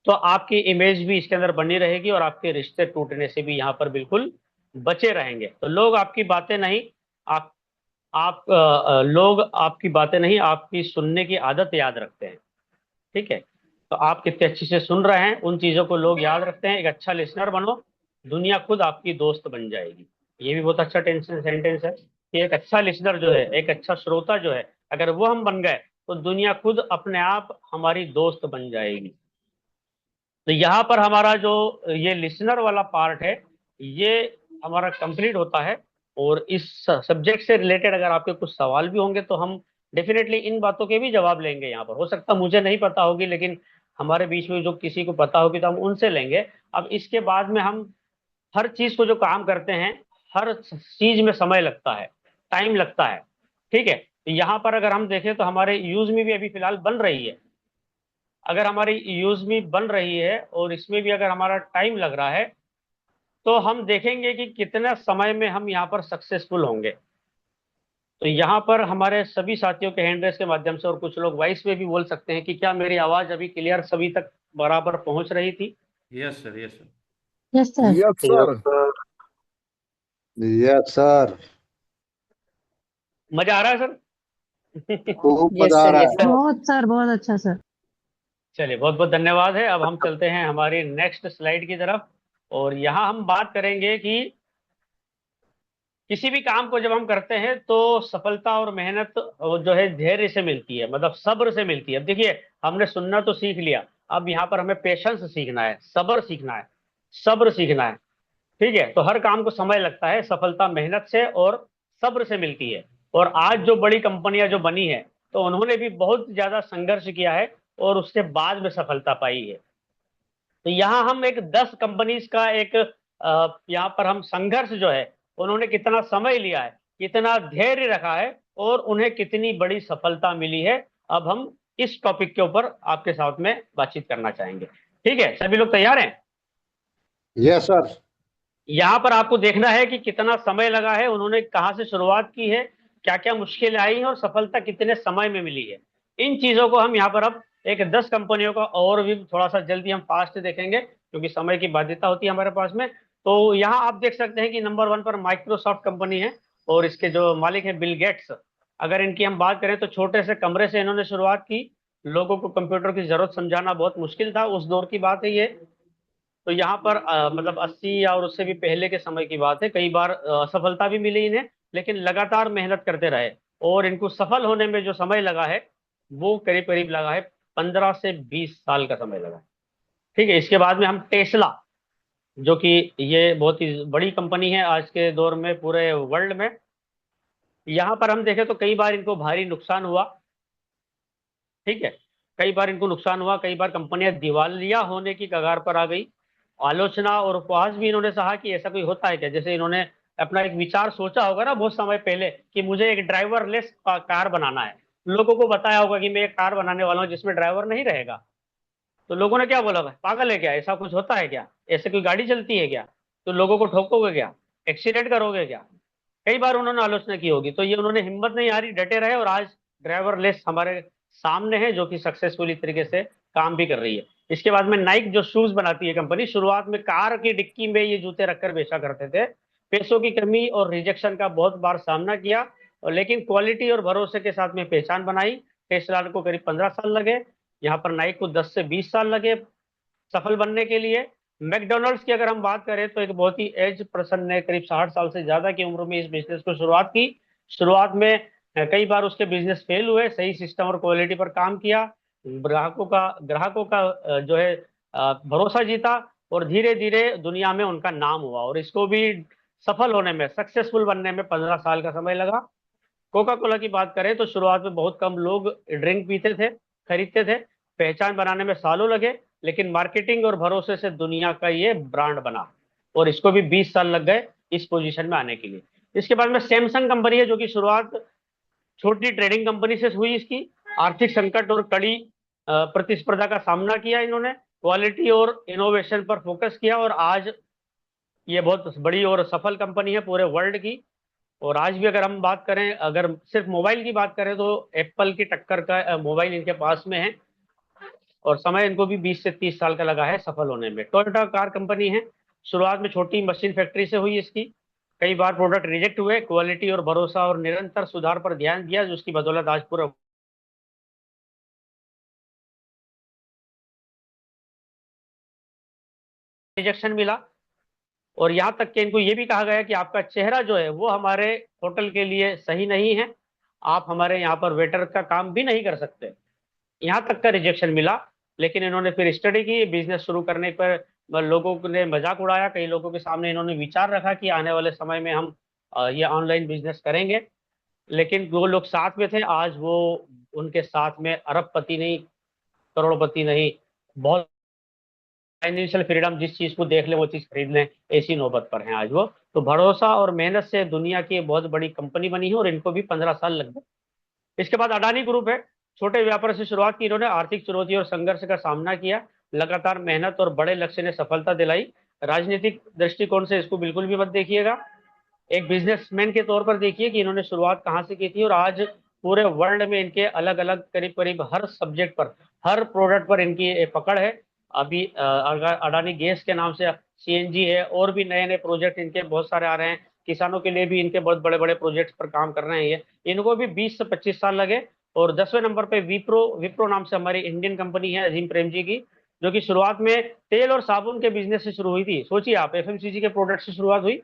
तो आपकी इमेज भी इसके अंदर बनी रहेगी और आपके रिश्ते टूटने से भी यहाँ पर बिल्कुल बचे रहेंगे। तो लोग आपकी बातें नहीं, आप लोग आपकी बातें नहीं, आपकी सुनने की आदत याद रखते हैं, ठीक है। तो आप कितने अच्छे से सुन रहे हैं, उन चीजों को लोग याद रखते हैं। एक अच्छा लिसनर बनो, दुनिया खुद आपकी दोस्त बन जाएगी। ये भी बहुत अच्छा टेंशन सेंटेंस है कि एक अच्छा लिसनर जो है, एक अच्छा श्रोता जो है, अगर वो हम बन गए, तो दुनिया खुद अपने आप हमारी दोस्त बन जाएगी। तो यहाँ पर हमारा जो ये लिसनर वाला पार्ट है, ये हमारा कंप्लीट होता है। और इस सब्जेक्ट से रिलेटेड अगर आपके कुछ सवाल भी होंगे, तो हम डेफिनेटली इन बातों के भी जवाब लेंगे। यहाँ पर हो सकता है मुझे नहीं पता होगी, लेकिन हमारे बीच में जो किसी को पता होगी तो हम उनसे लेंगे। अब इसके बाद में हम हर चीज को जो काम करते हैं, हर चीज में समय लगता है, टाइम लगता है, ठीक है। तो यहाँ पर अगर हम देखें, तो हमारे यूज में भी अभी फिलहाल बन रही है। अगर हमारी यूज में बन रही है और इसमें भी अगर हमारा टाइम लग रहा है, तो हम देखेंगे कि कितना समय में हम यहाँ पर सक्सेसफुल होंगे। तो यहाँ पर हमारे सभी साथियों के हैंड रेस के माध्यम से, और कुछ लोग वॉइस में भी बोल सकते हैं कि क्या मेरी आवाज अभी क्लियर सभी तक बराबर पहुंच रही थी। Yes sir, yes sir. Yes sir. Yes sir. Yes sir. मजा आ रहा है सर? खूब यस मजा आ सर, रहा यस है। सर। बहुत सर, बहुत अच्छा सर। चलिए, बहुत बहुत धन्यवाद है। अब हम चलते हैं हमारी नेक्स्ट स्लाइड की तरफ, और यहाँ हम बात करेंगे कि किसी भी काम को जब हम करते हैं, तो सफलता और मेहनत जो है धैर्य से मिलती है, मतलब सब्र से मिलती है। अब देखिए, हमने सुनना तो सीख लिया, अब यहाँ पर हमें पेशेंस सीखना है, सब्र सीखना है। सब्र सीखना है। ठीक है, तो हर काम को समय लगता है, सफलता मेहनत से और सब्र से मिलती है। और आज जो बड़ी कंपनियां जो बनी है, तो उन्होंने भी बहुत ज्यादा संघर्ष किया है और उसके बाद में सफलता पाई है। तो यहाँ हम एक 10 कंपनीज का एक यहाँ पर हम संघर्ष जो है, उन्होंने कितना समय लिया है, कितना धैर्य रखा है और उन्हें कितनी बड़ी सफलता मिली है, अब हम इस टॉपिक के ऊपर आपके साथ में बातचीत करना चाहेंगे। ठीक है, सभी लोग तैयार हैं? Yes sir. यहाँ पर आपको देखना है कि कितना समय लगा है, उन्होंने कहाँ से शुरुआत की है, क्या क्या मुश्किलें आई हैं और सफलता कितने समय में मिली है। इन चीजों को हम यहाँ पर अब एक 10 कंपनियों का और भी थोड़ा सा जल्दी हम फास्ट देखेंगे, क्योंकि समय की बाध्यता होती है हमारे पास में। तो यहाँ आप देख सकते हैं कि नंबर 1 पर माइक्रोसॉफ्ट कंपनी है और इसके जो मालिक है बिल गेट्स। अगर इनकी हम बात करें तो छोटे से कमरे से इन्होंने शुरुआत की, लोगों को कंप्यूटर की जरूरत समझाना बहुत मुश्किल था, उस दौर की बात है ये। तो यहाँ पर मतलब 80 या और उससे भी पहले के समय की बात है, कई बार असफलता भी मिली इन्हें, लेकिन लगातार मेहनत करते रहे और इनको सफल होने में जो समय लगा है वो करीब करीब लगा है 15 से 20 साल का समय लगा है। ठीक है, इसके बाद में हम टेस्ला, जो कि ये बहुत ही बड़ी कंपनी है आज के दौर में पूरे वर्ल्ड में। यहाँ पर हम देखें तो कई बार इनको भारी नुकसान हुआ। ठीक है, कई बार इनको नुकसान हुआ, कई बार कंपनियां दिवालिया होने की कगार पर आ गई। आलोचना और उपहास भी इन्होंने सहा कि ऐसा कोई होता है क्या। जैसे इन्होंने अपना एक विचार सोचा होगा ना बहुत समय पहले कि मुझे एक ड्राइवरलेस कार बनाना है, लोगों को बताया होगा कि मैं एक कार बनाने वाला हूँ जिसमें ड्राइवर नहीं रहेगा। तो लोगों ने क्या बोला, भाई पागल है क्या, ऐसा कुछ होता है क्या, ऐसे कोई गाड़ी चलती है क्या, तो लोगों को ठोकोगे क्या, एक्सीडेंट करोगे क्या। कई बार उन्होंने आलोचना की होगी, तो ये उन्होंने हिम्मत नहीं हारी, डटे रहे और आज ड्राइवरलेस हमारे सामने है, जो कि सक्सेसफुली तरीके से काम भी कर रही है। इसके बाद में नाइक जो शूज बनाती है कंपनी, शुरुआत में कार की डिक्की में ये जूते रखकर बेचा करते थे। पैसों की कमी और रिजेक्शन का बहुत बार सामना किया, और लेकिन क्वालिटी और भरोसे के साथ में पहचान बनाई। टेस्ला को करीब 15 साल लगे, यहाँ पर नाइक को 10 से 20 साल लगे सफल बनने के लिए। मैकडोनल्ड्स की अगर हम बात करें तो एक बहुत ही एज पर्सन ने करीब 60 साल से ज्यादा की उम्र में इस बिजनेस को शुरुआत की। शुरुआत में कई बार उसके बिजनेस फेल हुए, सही सिस्टम और क्वालिटी पर काम किया, ग्राहकों का जो है भरोसा जीता, और धीरे धीरे दुनिया में उनका नाम हुआ, और इसको भी सफल होने में, सक्सेसफुल बनने में 15 साल का समय लगा। कोका कोला की बात करें तो शुरुआत में बहुत कम लोग ड्रिंक पीते थे, खरीदते थे, पहचान बनाने में सालों लगे, लेकिन मार्केटिंग और भरोसे से दुनिया का ये ब्रांड बना, और इसको भी 20 साल लग गए इस पोजीशन में आने के लिए। इसके बाद में सैमसंग कंपनी है, जो कि शुरुआत छोटी ट्रेडिंग कंपनी से हुई। इसकी आर्थिक संकट और कड़ी प्रतिस्पर्धा का सामना किया इन्होंने, क्वालिटी और इनोवेशन पर फोकस किया, और आज ये बहुत बड़ी और सफल कंपनी है पूरे वर्ल्ड की। और आज भी अगर हम बात करें, अगर सिर्फ मोबाइल की बात करें तो एप्पल की टक्कर का मोबाइल इनके पास में है, और समय इनको भी 20 से 30 साल का लगा है सफल होने में। टोयोटा कार कंपनी है, शुरुआत में छोटी मशीन फैक्ट्री से हुई इसकी, कई बार प्रोडक्ट रिजेक्ट हुए, क्वालिटी और भरोसा और निरंतर सुधार पर ध्यान दिया, जिसकी बदौलत आज पूरा रिजेक्शन मिला। और यहाँ तक कि इनको ये भी कहा गया कि आपका चेहरा जो है वो हमारे होटल के लिए सही नहीं है, आप हमारे यहाँ पर वेटर का काम भी नहीं कर सकते, यहाँ तक का रिजेक्शन मिला। लेकिन इन्होंने फिर स्टडी की, बिजनेस शुरू करने पर लोगों ने मजाक उड़ाया, कई लोगों के सामने इन्होंने विचार रखा कि आने वाले समय में हम ये ऑनलाइन बिजनेस करेंगे, लेकिन वो लोग साथ में थे, आज वो उनके साथ में अरबपति नहीं, करोड़पति नहीं, बहुत फाइनेंशियल फ्रीडम, जिस चीज को देख ले वो चीज खरीद लें, ऐसी नौबत पर हैं आज वो। तो भरोसा और मेहनत से दुनिया की बहुत बड़ी कंपनी बनी है, और इनको भी 15 साल लग गए। इसके बाद अडानी ग्रुप है, छोटे व्यापार से शुरुआत की इन्होंने, आर्थिक चुनौती और संघर्ष का सामना किया, लगातार मेहनत और बड़े लक्ष्य ने सफलता दिलाई। राजनीतिक दृष्टिकोण से इसको बिल्कुल भी मत देखिएगा, एक बिजनेसमैन के तौर पर देखिए कि इन्होंने शुरुआत कहाँ से की थी, और आज पूरे वर्ल्ड में इनके अलग अलग करीब करीब हर सब्जेक्ट पर, हर प्रोडक्ट पर इनकी पकड़ है। अभी अडानी गैस के नाम से सीएनजी है, और भी नए नए प्रोजेक्ट इनके बहुत सारे आ रहे हैं, किसानों के लिए भी इनके बहुत बड़े बड़े प्रोजेक्ट्स पर काम कर रहे हैं ये। इनको भी 20 से 25 साल लगे। और 10वें नंबर पे विप्रो, विप्रो नाम से हमारी इंडियन कंपनी है अजीम प्रेम जी की, जो कि शुरुआत में तेल और साबुन के बिजनेस से शुरू हुई थी। सोचिए आप, एफएमसीजी के प्रोडक्ट से शुरुआत हुई,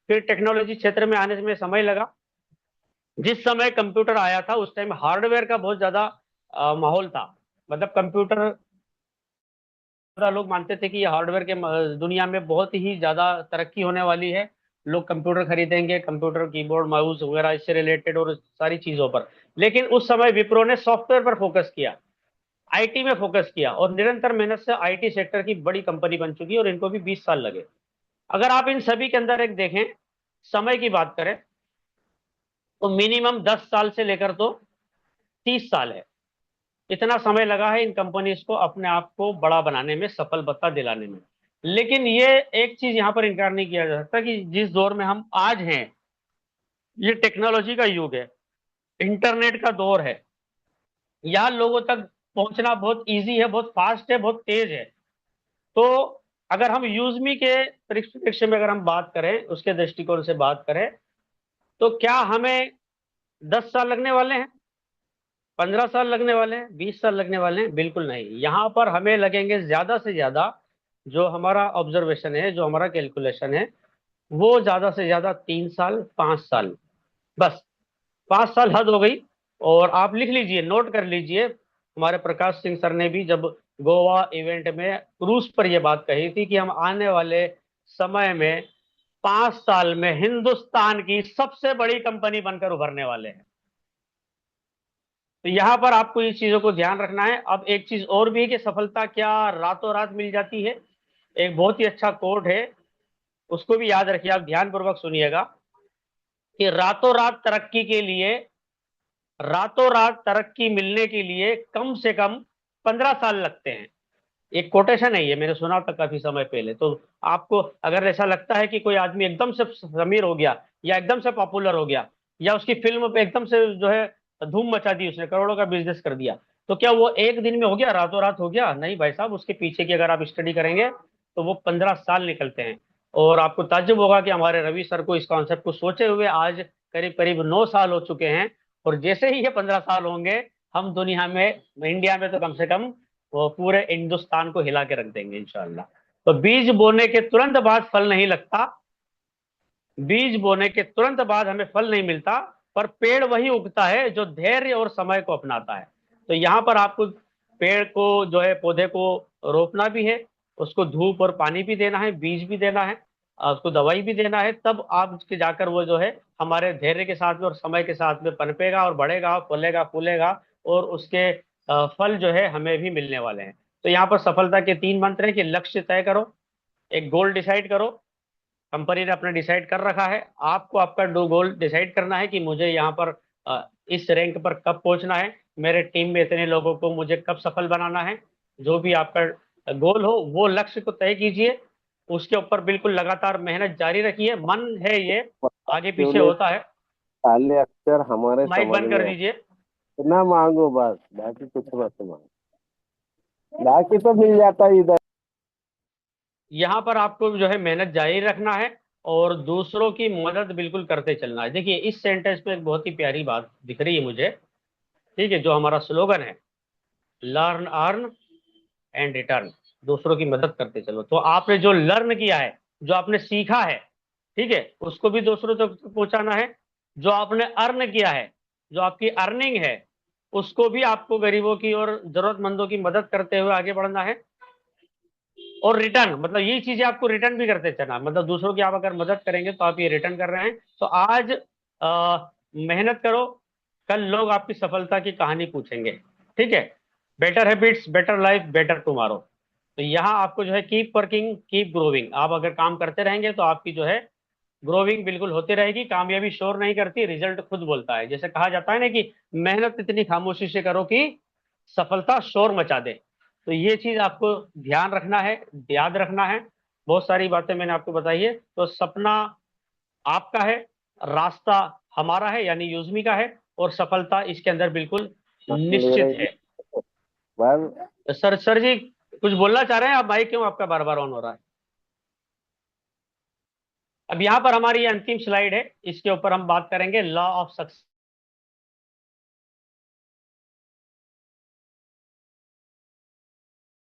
फिर टेक्नोलॉजी क्षेत्र में आने में समय लगा। जिस समय कंप्यूटर आया था उस टाइम हार्डवेयर का बहुत ज्यादा माहौल था, मतलब कंप्यूटर ज्यादा लोग मानते थे कि ये हार्डवेयर के दुनिया में बहुत ही ज्यादा तरक्की होने वाली है, लोग कंप्यूटर खरीदेंगे, कंप्यूटर कीबोर्ड माउस वगैरह इससे रिलेटेड और सारी चीजों पर। लेकिन उस समय विप्रो ने सॉफ्टवेयर पर फोकस किया, आईटी में फोकस किया, और निरंतर मेहनत से आईटी सेक्टर की बड़ी कंपनी बन चुकी है, और इनको भी 20 साल लगे। अगर आप इन सभी के अंदर एक देखें, समय की बात करें, तो मिनिमम 10 साल से लेकर तो 30 साल है, इतना समय लगा है इन कंपनीज को अपने आप को बड़ा बनाने में, सफलता दिलाने में। लेकिन ये एक चीज यहां पर इनकार नहीं किया जा सकता कि जिस दौर में हम आज हैं, ये टेक्नोलॉजी का युग है, इंटरनेट का दौर है, यहाँ लोगों तक पहुंचना बहुत इजी है, बहुत फास्ट है, बहुत तेज है। तो अगर हम यूजमी के परिप्रेक्ष्य में अगर हम बात करें, उसके दृष्टिकोण से बात करें, तो क्या हमें 10 साल लगने वाले हैं, 15 साल लगने वाले हैं, 20 साल लगने वाले हैं? बिल्कुल नहीं। यहाँ पर हमें लगेंगे ज्यादा से ज्यादा, जो हमारा ऑब्जर्वेशन है, जो हमारा कैलकुलेशन है, वो ज्यादा से ज्यादा 3 साल, 5 साल, बस। 5 साल हद हो गई। और आप लिख लीजिए, नोट कर लीजिए, हमारे प्रकाश सिंह सर ने भी जब गोवा इवेंट में क्रूज पर यह बात कही थी कि हम आने वाले समय में 5 साल में हिंदुस्तान की सबसे बड़ी कंपनी बनकर उभरने वाले हैं। तो यहां पर आपको इस चीजों को ध्यान रखना है। अब एक चीज और भी है कि सफलता क्या रातों रात मिल जाती है? एक बहुत ही अच्छा कोट है, उसको भी याद रखिए, आप ध्यानपूर्वक सुनिएगा, कि रातों रात तरक्की के लिए, रातों रात तरक्की मिलने के लिए कम से कम 15 साल लगते हैं। एक कोटेशन है, ये मैंने सुना था काफी समय पहले। तो आपको अगर ऐसा लगता है कि कोई आदमी एकदम से अमीर हो गया, या एकदम से पॉपुलर हो गया, या उसकी फिल्म पे एकदम से जो है धूम मचा दी, उसने करोड़ों का बिजनेस कर दिया, तो क्या वो एक दिन में हो गया, रातों रात हो गया? नहीं भाई साहब, उसके पीछे की अगर आप स्टडी करेंगे तो वो 15 साल निकलते हैं। और आपको ताज्जुब होगा कि हमारे रवि सर को इस कॉन्सेप्ट को सोचे हुए आज करीब करीब 9 साल हो चुके हैं। और जैसे ही ये 15 साल होंगे, हम दुनिया में, इंडिया में तो कम से कम वो पूरे हिंदुस्तान को हिला के रख देंगे इंशाल्लाह। तो बीज बोने के तुरंत बाद फल नहीं लगता, बीज बोने के तुरंत बाद हमें फल नहीं मिलता, पर पेड़ वही उगता है जो धैर्य और समय को अपनाता है। तो यहाँ पर आपको पेड़ को जो है, पौधे को रोपना भी है, उसको धूप और पानी भी देना है, बीज भी देना है, उसको दवाई भी देना है, तब आप उसके जाकर वो जो है हमारे धैर्य के साथ में और समय के साथ में पनपेगा और बढ़ेगा, फलेगा, फूलेगा, और उसके फल जो है हमें भी मिलने वाले हैं। तो यहाँ पर सफलता के 3 मंत्र हैं कि लक्ष्य तय करो, एक गोल डिसाइड करो, कंपनी ने अपना डिसाइड कर रखा है, आपको आपका दो गोल डिसाइड करना है कि मुझे यहाँ पर इस रैंक पर कब पहुंचना है, मेरे टीम में इतने लोगों को मुझे कब सफल बनाना है। जो भी आपका गोल हो, वो लक्ष्य को तय कीजिए, उसके ऊपर बिल्कुल लगातार मेहनत जारी रखिए। मन है ये आगे पीछे बोले होता है। पहले अक्षर हमारे माइक समझ बंद में कर आए। दीजिए। इतना मांगो बस, बाकी कुछ मत मांगो, बाकी तो मिल जाता है इधर। यहाँ पर आपको जो है मेहनत जारी रखना है, और दूसरों की मदद बिल्कुल करते चलना है। देखिए, इस सेंटेंस में एक बहुत ही प्यारी बात दिख रही है मुझे, ठीक है, जो हमारा स्लोगन है, लर्न अर्न एंड रिटर्न, दूसरों की मदद करते चलो। तो आपने जो लर्न किया है, जो आपने सीखा है, ठीक है, उसको भी दूसरों तक पहुंचाना है। जो आपने अर्न किया है, जो आपकी अर्निंग है, उसको भी आपको गरीबों की और जरूरतमंदों की मदद करते हुए आगे बढ़ना है। और रिटर्न मतलब यही चीजें आपको रिटर्न भी करते चलना, मतलब दूसरों की आप अगर मदद करेंगे तो आप ये रिटर्न कर रहे हैं। तो आज मेहनत करो, कल लोग आपकी सफलता की कहानी पूछेंगे, ठीक है। Better habits, better life, better tomorrow. तो यहाँ आपको जो है कीप वर्किंग, कीप ग्रोविंग, आप अगर काम करते रहेंगे तो आपकी जो है ग्रोविंग बिल्कुल होती रहेगी। कामयाबी शोर नहीं करती, रिजल्ट खुद बोलता है। जैसे कहा जाता है ना कि मेहनत इतनी खामोशी से करो कि सफलता शोर मचा दे। तो ये चीज आपको ध्यान रखना है, याद रखना है। बहुत सारी बातें मैंने आपको बताई है। तो सपना आपका है, रास्ता हमारा है, यानी यूजमी का है, और सफलता इसके अंदर बिल्कुल ले निश्चित रहे है। बस। तो सर जी कुछ बोलना चाह रहे हैं आप? माइक क्यों आपका बार बार ऑन हो रहा है? अब यहाँ पर हमारी ये अंतिम स्लाइड है, इसके ऊपर हम बात करेंगे लॉ ऑफ सक्सेस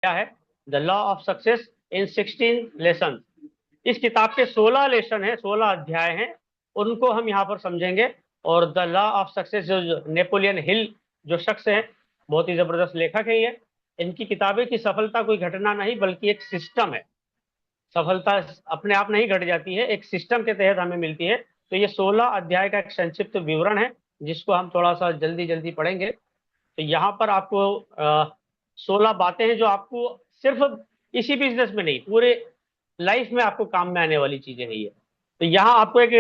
क्या है। The law of success in 16 lesson. इस किताब के 16 लेसन है, 16 अध्याय हैं, उनको हम यहाँ पर समझेंगे। और द लॉ ऑफ सक्सेस जो नेपोलियन हिल जो शख्स है, बहुत ही जबरदस्त लेखक है ये, इनकी किताबें की सफलता कोई घटना नहीं बल्कि एक सिस्टम है। सफलता अपने आप नहीं घट जाती है, एक सिस्टम के तहत हमें मिलती है। तो ये 16 अध्याय का एक संक्षिप्त विवरण है, जिसको हम थोड़ा सा जल्दी जल्दी पढ़ेंगे। तो यहाँ पर आपको 16 बातें हैं जो आपको सिर्फ इसी बिजनेस में नहीं, पूरे लाइफ में आपको काम में आने वाली चीजें हैं ये। तो यहाँ आपको एक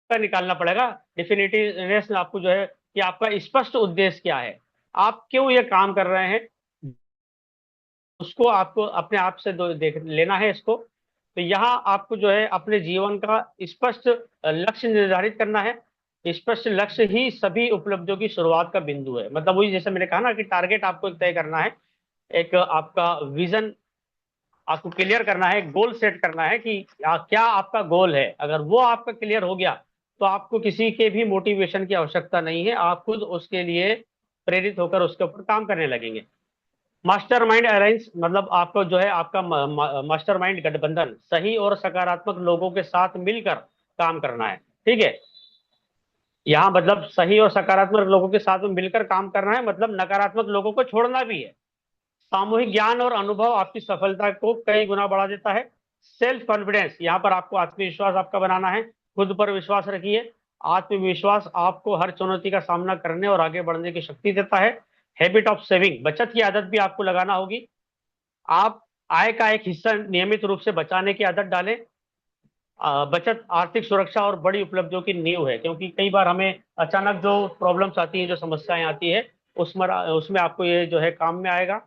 का निकालना पड़ेगा डिफिनिटिवनेस आपको, जो है कि आपका स्पष्ट उद्देश्य क्या है, आप क्यों ये काम कर रहे हैं, उसको आपको अपने आप से देख लेना है इसको। तो यहाँ आपको जो है अपने जीवन का स्पष्ट लक्ष्य निर्धारित करना है। स्पष्ट लक्ष्य ही सभी उपलब्धियों की शुरुआत का बिंदु है। मतलब वही जैसे मैंने कहा ना कि टारगेट आपको एक तय करना है, एक आपका विजन आपको क्लियर करना है, गोल सेट करना है कि क्या आपका गोल है। अगर वो आपका क्लियर हो गया तो आपको किसी के भी मोटिवेशन की आवश्यकता नहीं है, आप खुद उसके लिए प्रेरित होकर उसके ऊपर काम करने लगेंगे। मास्टरमाइंड अलायंस मतलब आपको जो है आपका मास्टरमाइंड गठबंधन, सही और सकारात्मक लोगों के साथ मिलकर काम करना है। ठीक है, यहाँ मतलब सही और सकारात्मक लोगों के साथ में मिलकर काम करना है, मतलब नकारात्मक लोगों को छोड़ना भी है। सामूहिक ज्ञान और अनुभव आपकी सफलता को कई गुना बढ़ा देता है। सेल्फ कॉन्फिडेंस, यहाँ पर आपको आत्मविश्वास आपका बनाना है, खुद पर विश्वास रखिए। आत्मविश्वास आपको हर चुनौती का सामना करने और आगे बढ़ने की शक्ति देता है। हैबिट ऑफ सेविंग, बचत की आदत भी आपको लगाना होगी। आप आय का एक हिस्सा नियमित रूप से बचाने की आदत डालें। बचत आर्थिक सुरक्षा और बड़ी उपलब्धियों की नींव है, क्योंकि कई बार हमें अचानक जो प्रॉब्लम्स आती हैं, जो समस्याएं आती है, उसमें आपको ये जो है काम में आएगा।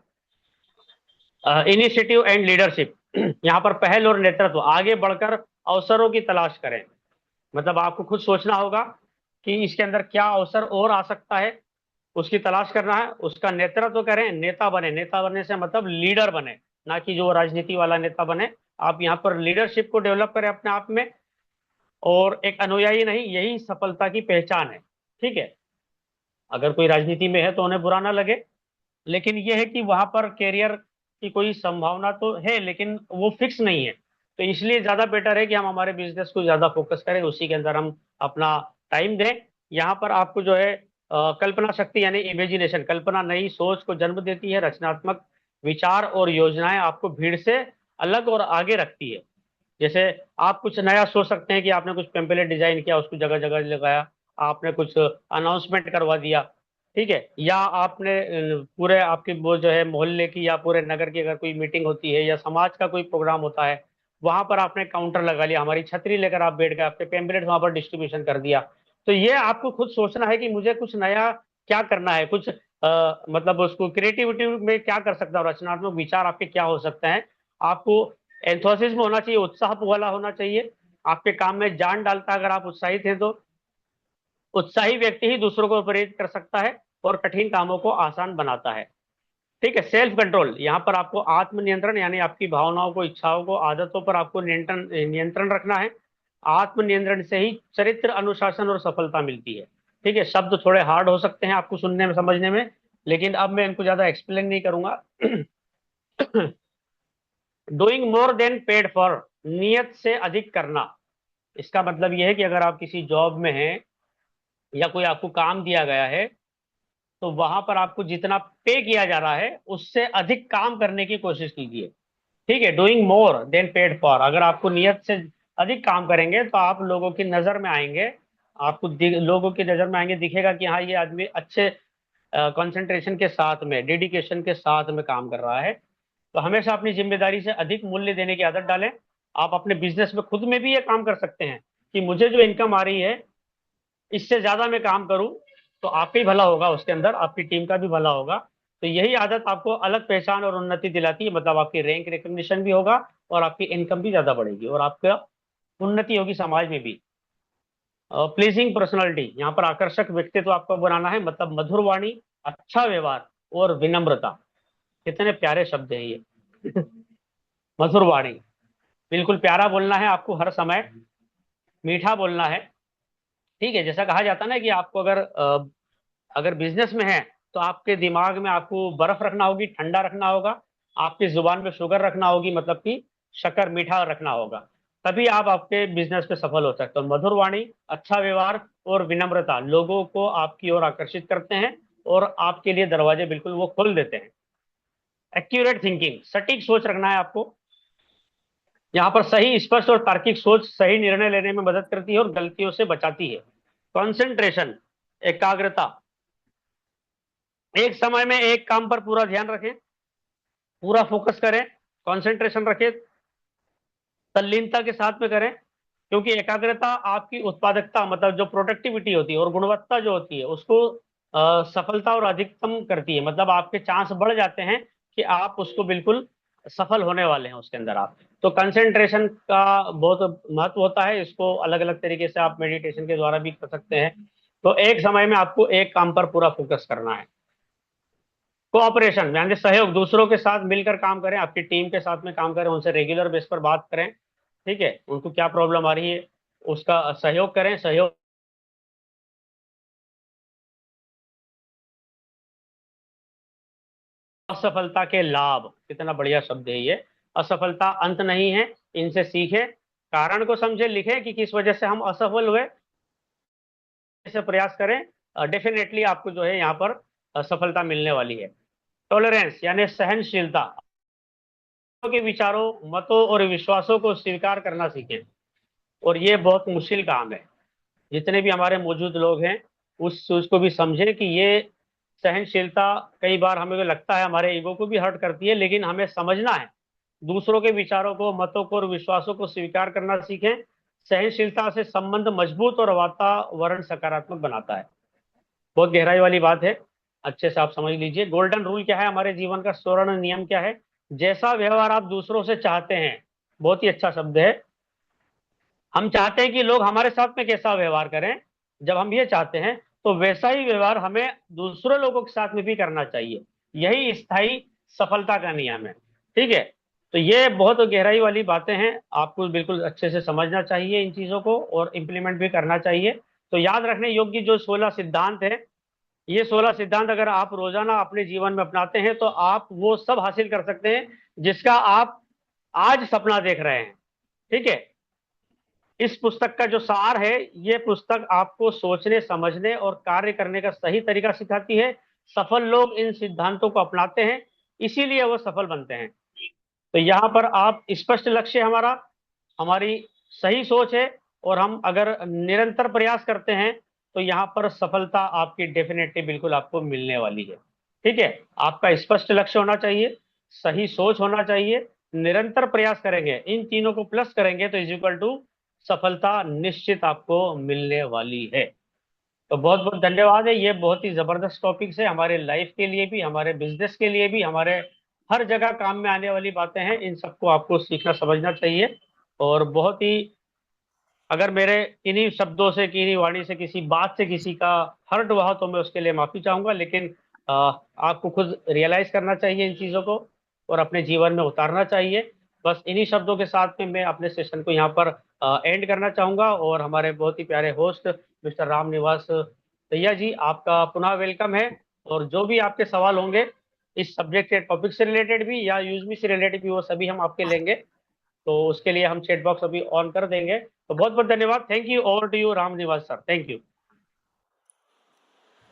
इनिशिएटिव एंड लीडरशिप, यहाँ पर पहल और नेतृत्व, आगे बढ़कर अवसरों की तलाश करें। मतलब आपको खुद सोचना होगा कि इसके अंदर क्या अवसर और आ सकता है, उसकी तलाश करना है, उसका नेतृत्व करें, नेता बने। नेता बनने से मतलब लीडर बने, ना कि जो राजनीति वाला नेता बने। आप यहाँ पर लीडरशिप को डेवलप करें अपने आप में, और एक अनुयायी नहीं, यही सफलता की पहचान है। ठीक है, अगर कोई राजनीति में है तो उन्हें बुरा ना लगे, लेकिन यह है कि वहां पर कैरियर की कोई संभावना तो है, लेकिन वो फिक्स नहीं है। तो इसलिए ज्यादा बेटर है कि हम हमारे बिजनेस को ज्यादा फोकस करें, उसी के अंदर हम अपना टाइम दें। यहाँ पर आपको जो है कल्पना शक्ति यानी इमेजिनेशन, कल्पना नई सोच को जन्म देती है। रचनात्मक विचार और योजनाएं आपको भीड़ से अलग और आगे रखती है। जैसे आप कुछ नया सोच सकते हैं कि आपने कुछ पेम्पलेट डिजाइन किया, उसको जगह जगह लगाया, आपने कुछ अनाउंसमेंट करवा दिया। ठीक है, या आपने पूरे आपके वो जो है मोहल्ले की या पूरे नगर की अगर कोई मीटिंग होती है या समाज का कोई प्रोग्राम होता है, वहां पर आपने काउंटर लगा लिया, हमारी छतरी लेकर आप बैठ गए, आपके पेम्पलेट वहां पर डिस्ट्रीब्यूशन कर दिया। तो ये आपको खुद सोचना है कि मुझे कुछ नया क्या करना है, कुछ मतलब उसको क्रिएटिविटी में क्या कर सकता हूँ, रचनात्मक विचार आपके क्या हो सकते हैं। आपको एंथुसिज्म होना चाहिए, उत्साह वाला होना चाहिए, आपके काम में जान डालता है। अगर आप उत्साहित हैं तो उत्साही व्यक्ति ही दूसरों को प्रेरित कर सकता है और कठिन कामों को आसान बनाता है। ठीक है, सेल्फ कंट्रोल, यहाँ पर आपको आत्मनियंत्रण यानी आपकी भावनाओं को, इच्छाओं को, आदतों पर आपको नियंत्रण नियंत्रण रखना है। आत्मनियंत्रण से ही चरित्र, अनुशासन और सफलता मिलती है। ठीक है, शब्द थोड़े हार्ड हो सकते हैं आपको सुनने में, समझने में, लेकिन अब मैं इनको ज्यादा एक्सप्लेन नहीं करूंगा। Doing more than paid for, नियत से अधिक करना। इसका मतलब यह है कि अगर आप किसी जॉब में हैं या कोई आपको काम दिया गया है, तो वहां पर आपको जितना पे किया जा रहा है उससे अधिक काम करने की कोशिश कीजिए। ठीक है, doing more than paid for, अगर आपको नियत से अधिक काम करेंगे तो आप लोगों की नजर में आएंगे, आपको लोगों की नजर में आएंगे, दिखेगा कि हाँ ये आदमी अच्छे कंसंट्रेशन के साथ में, डेडिकेशन के साथ में काम कर रहा है। तो हमेशा अपनी जिम्मेदारी से अधिक मूल्य देने की आदत डालें। आप अपने बिजनेस में खुद में भी ये काम कर सकते हैं कि मुझे जो इनकम आ रही है इससे ज्यादा मैं काम करूं, तो आपका ही भला होगा, उसके अंदर आपकी टीम का भी भला होगा। तो यही आदत आपको अलग पहचान और उन्नति दिलाती है, मतलब आपकी रैंक रिकग्निशन भी होगा और आपकी इनकम भी ज्यादा बढ़ेगी और आपका उन्नति होगी समाज में भी। प्लीजिंग पर्सनालिटी, यहाँ पर आकर्षक व्यक्तित्व आपको बनाना है, मतलब मधुर वाणी, अच्छा व्यवहार और विनम्रता। कितने प्यारे शब्द है ये। मधुर वाणी, बिल्कुल प्यारा बोलना है आपको हर समय, मीठा बोलना है। ठीक है, जैसा कहा जाता है ना कि आपको अगर बिजनेस में है तो आपके दिमाग में आपको बर्फ रखना होगी, ठंडा रखना होगा, आपकी जुबान पे शुगर रखना होगी, मतलब कि शक्कर मीठा रखना होगा, तभी आप आपके बिजनेस पे सफल हो सकते हो। मधुर वाणी, अच्छा व्यवहार और विनम्रता लोगों को आपकी ओर आकर्षित करते हैं और आपके लिए दरवाजे बिल्कुल वो खोल देते हैं। एक्यूरेट थिंकिंग, सटीक सोच रखना है आपको। यहाँ पर सही, स्पष्ट और तार्किक सोच सही निर्णय लेने में मदद करती है और गलतियों से बचाती है। कंसंट्रेशन, एकाग्रता, एक समय में एक काम पर पूरा ध्यान रखें, पूरा फोकस करें, कंसंट्रेशन रखें, तल्लीनता के साथ में करें, क्योंकि एकाग्रता आपकी उत्पादकता, मतलब जो प्रोडक्टिविटी होती है और गुणवत्ता जो होती है उसको सफलता और अधिकतम करती है। मतलब आपके चांस बढ़ जाते हैं कि आप उसको बिल्कुल सफल होने वाले हैं उसके अंदर आप। तो कंसंट्रेशन का बहुत महत्व होता है, इसको अलग अलग तरीके से आप मेडिटेशन के द्वारा भी कर सकते हैं। तो एक समय में आपको एक काम पर पूरा फोकस करना है। कोऑपरेशन यानी सहयोग, दूसरों के साथ मिलकर काम करें, आपकी टीम के साथ में काम करें, उनसे रेगुलर बेस पर बात करें, ठीक है, उनको क्या प्रॉब्लम आ रही है उसका सहयोग करें। सहयोग, असफलता के लाभ, कितना बढ़िया शब्द है ये। असफलता अंत नहीं है, इनसे सीखे, कारण को समझे, लिखे कि किस वजह से हम असफल हुए, से प्रयास करें, डेफिनेटली आपको जो है यहाँ पर सफलता मिलने वाली है। टॉलरेंस यानी सहनशीलता, के विचारों, मतों और विश्वासों को स्वीकार करना सीखें। और ये बहुत मुश्किल काम है। जितने भी हमारे मौजूद लोग हैं उस चीज को भी समझें कि ये सहनशीलता कई बार हमें लगता है हमारे ईगो को भी हर्ट करती है, लेकिन हमें समझना है। दूसरों के विचारों को, मतों को और विश्वासों को स्वीकार करना सीखें। सहनशीलता से संबंध मजबूत और वातावरण सकारात्मक बनाता है। बहुत गहराई वाली बात है, अच्छे से आप समझ लीजिए। गोल्डन रूल क्या है, हमारे जीवन का स्वर्ण नियम क्या है? जैसा व्यवहार आप दूसरों से चाहते हैं, बहुत ही अच्छा शब्द है। हम चाहते हैं कि लोग हमारे साथ में कैसा व्यवहार करें, जब हम ये चाहते हैं तो वैसा ही व्यवहार हमें दूसरे लोगों के साथ में भी करना चाहिए। यही स्थायी सफलता का नियम है, ठीक है। तो ये बहुत गहराई वाली बातें हैं, आपको बिल्कुल अच्छे से समझना चाहिए इन चीजों को और इम्प्लीमेंट भी करना चाहिए। तो याद रखने योग्य जो 16 सिद्धांत है, ये 16 सिद्धांत अगर आप रोजाना अपने जीवन में अपनाते हैं तो आप वो सब हासिल कर सकते हैं जिसका आप आज सपना देख रहे हैं, ठीक है। इस पुस्तक का जो सार है, ये पुस्तक आपको सोचने, समझने और कार्य करने का सही तरीका सिखाती है। सफल लोग इन सिद्धांतों को अपनाते हैं, इसीलिए वो सफल बनते हैं। तो यहाँ पर आप स्पष्ट लक्ष्य हमारा, हमारी सही सोच है, और हम अगर निरंतर प्रयास करते हैं तो यहाँ पर सफलता आपकी डेफिनेटली बिल्कुल आपको मिलने वाली है, ठीक है। आपका स्पष्ट लक्ष्य होना चाहिए, सही सोच होना चाहिए, निरंतर प्रयास करेंगे, इन तीनों को प्लस करेंगे तो इज इक्वल टू सफलता निश्चित आपको मिलने वाली है। तो बहुत बहुत धन्यवाद है। ये बहुत ही जबरदस्त टॉपिक्स है, हमारे लाइफ के लिए भी, हमारे बिजनेस के लिए भी, हमारे हर जगह काम में आने वाली बातें हैं। इन सबको आपको सीखना समझना चाहिए। और बहुत ही, अगर मेरे इन्हीं शब्दों से, इन्हीं वाणी से, किसी बात से किसी का हर्ट हुआ तो मैं उसके लिए माफी चाहूंगा, लेकिन आपको खुद रियलाइज करना चाहिए इन चीजों को और अपने जीवन में उतारना चाहिए। बस इन्हीं शब्दों के साथ में मैं अपने सेशन को यहाँ पर एंड करना चाहूंगा। और हमारे बहुत ही प्यारे होस्ट मिस्टर राम निवास भैया जी, आपका पुनः वेलकम है। और जो भी आपके सवाल होंगे इस सब्जेक्ट के टॉपिक से रिलेटेड भी या यूज मी से रिलेटेड भी, वो सभी हम आपके लेंगे। तो उसके लिए हम चैट बॉक्स अभी ऑन कर देंगे। तो बहुत बहुत धन्यवाद। Thank you. Over to you Ram Niwas sir, thank you.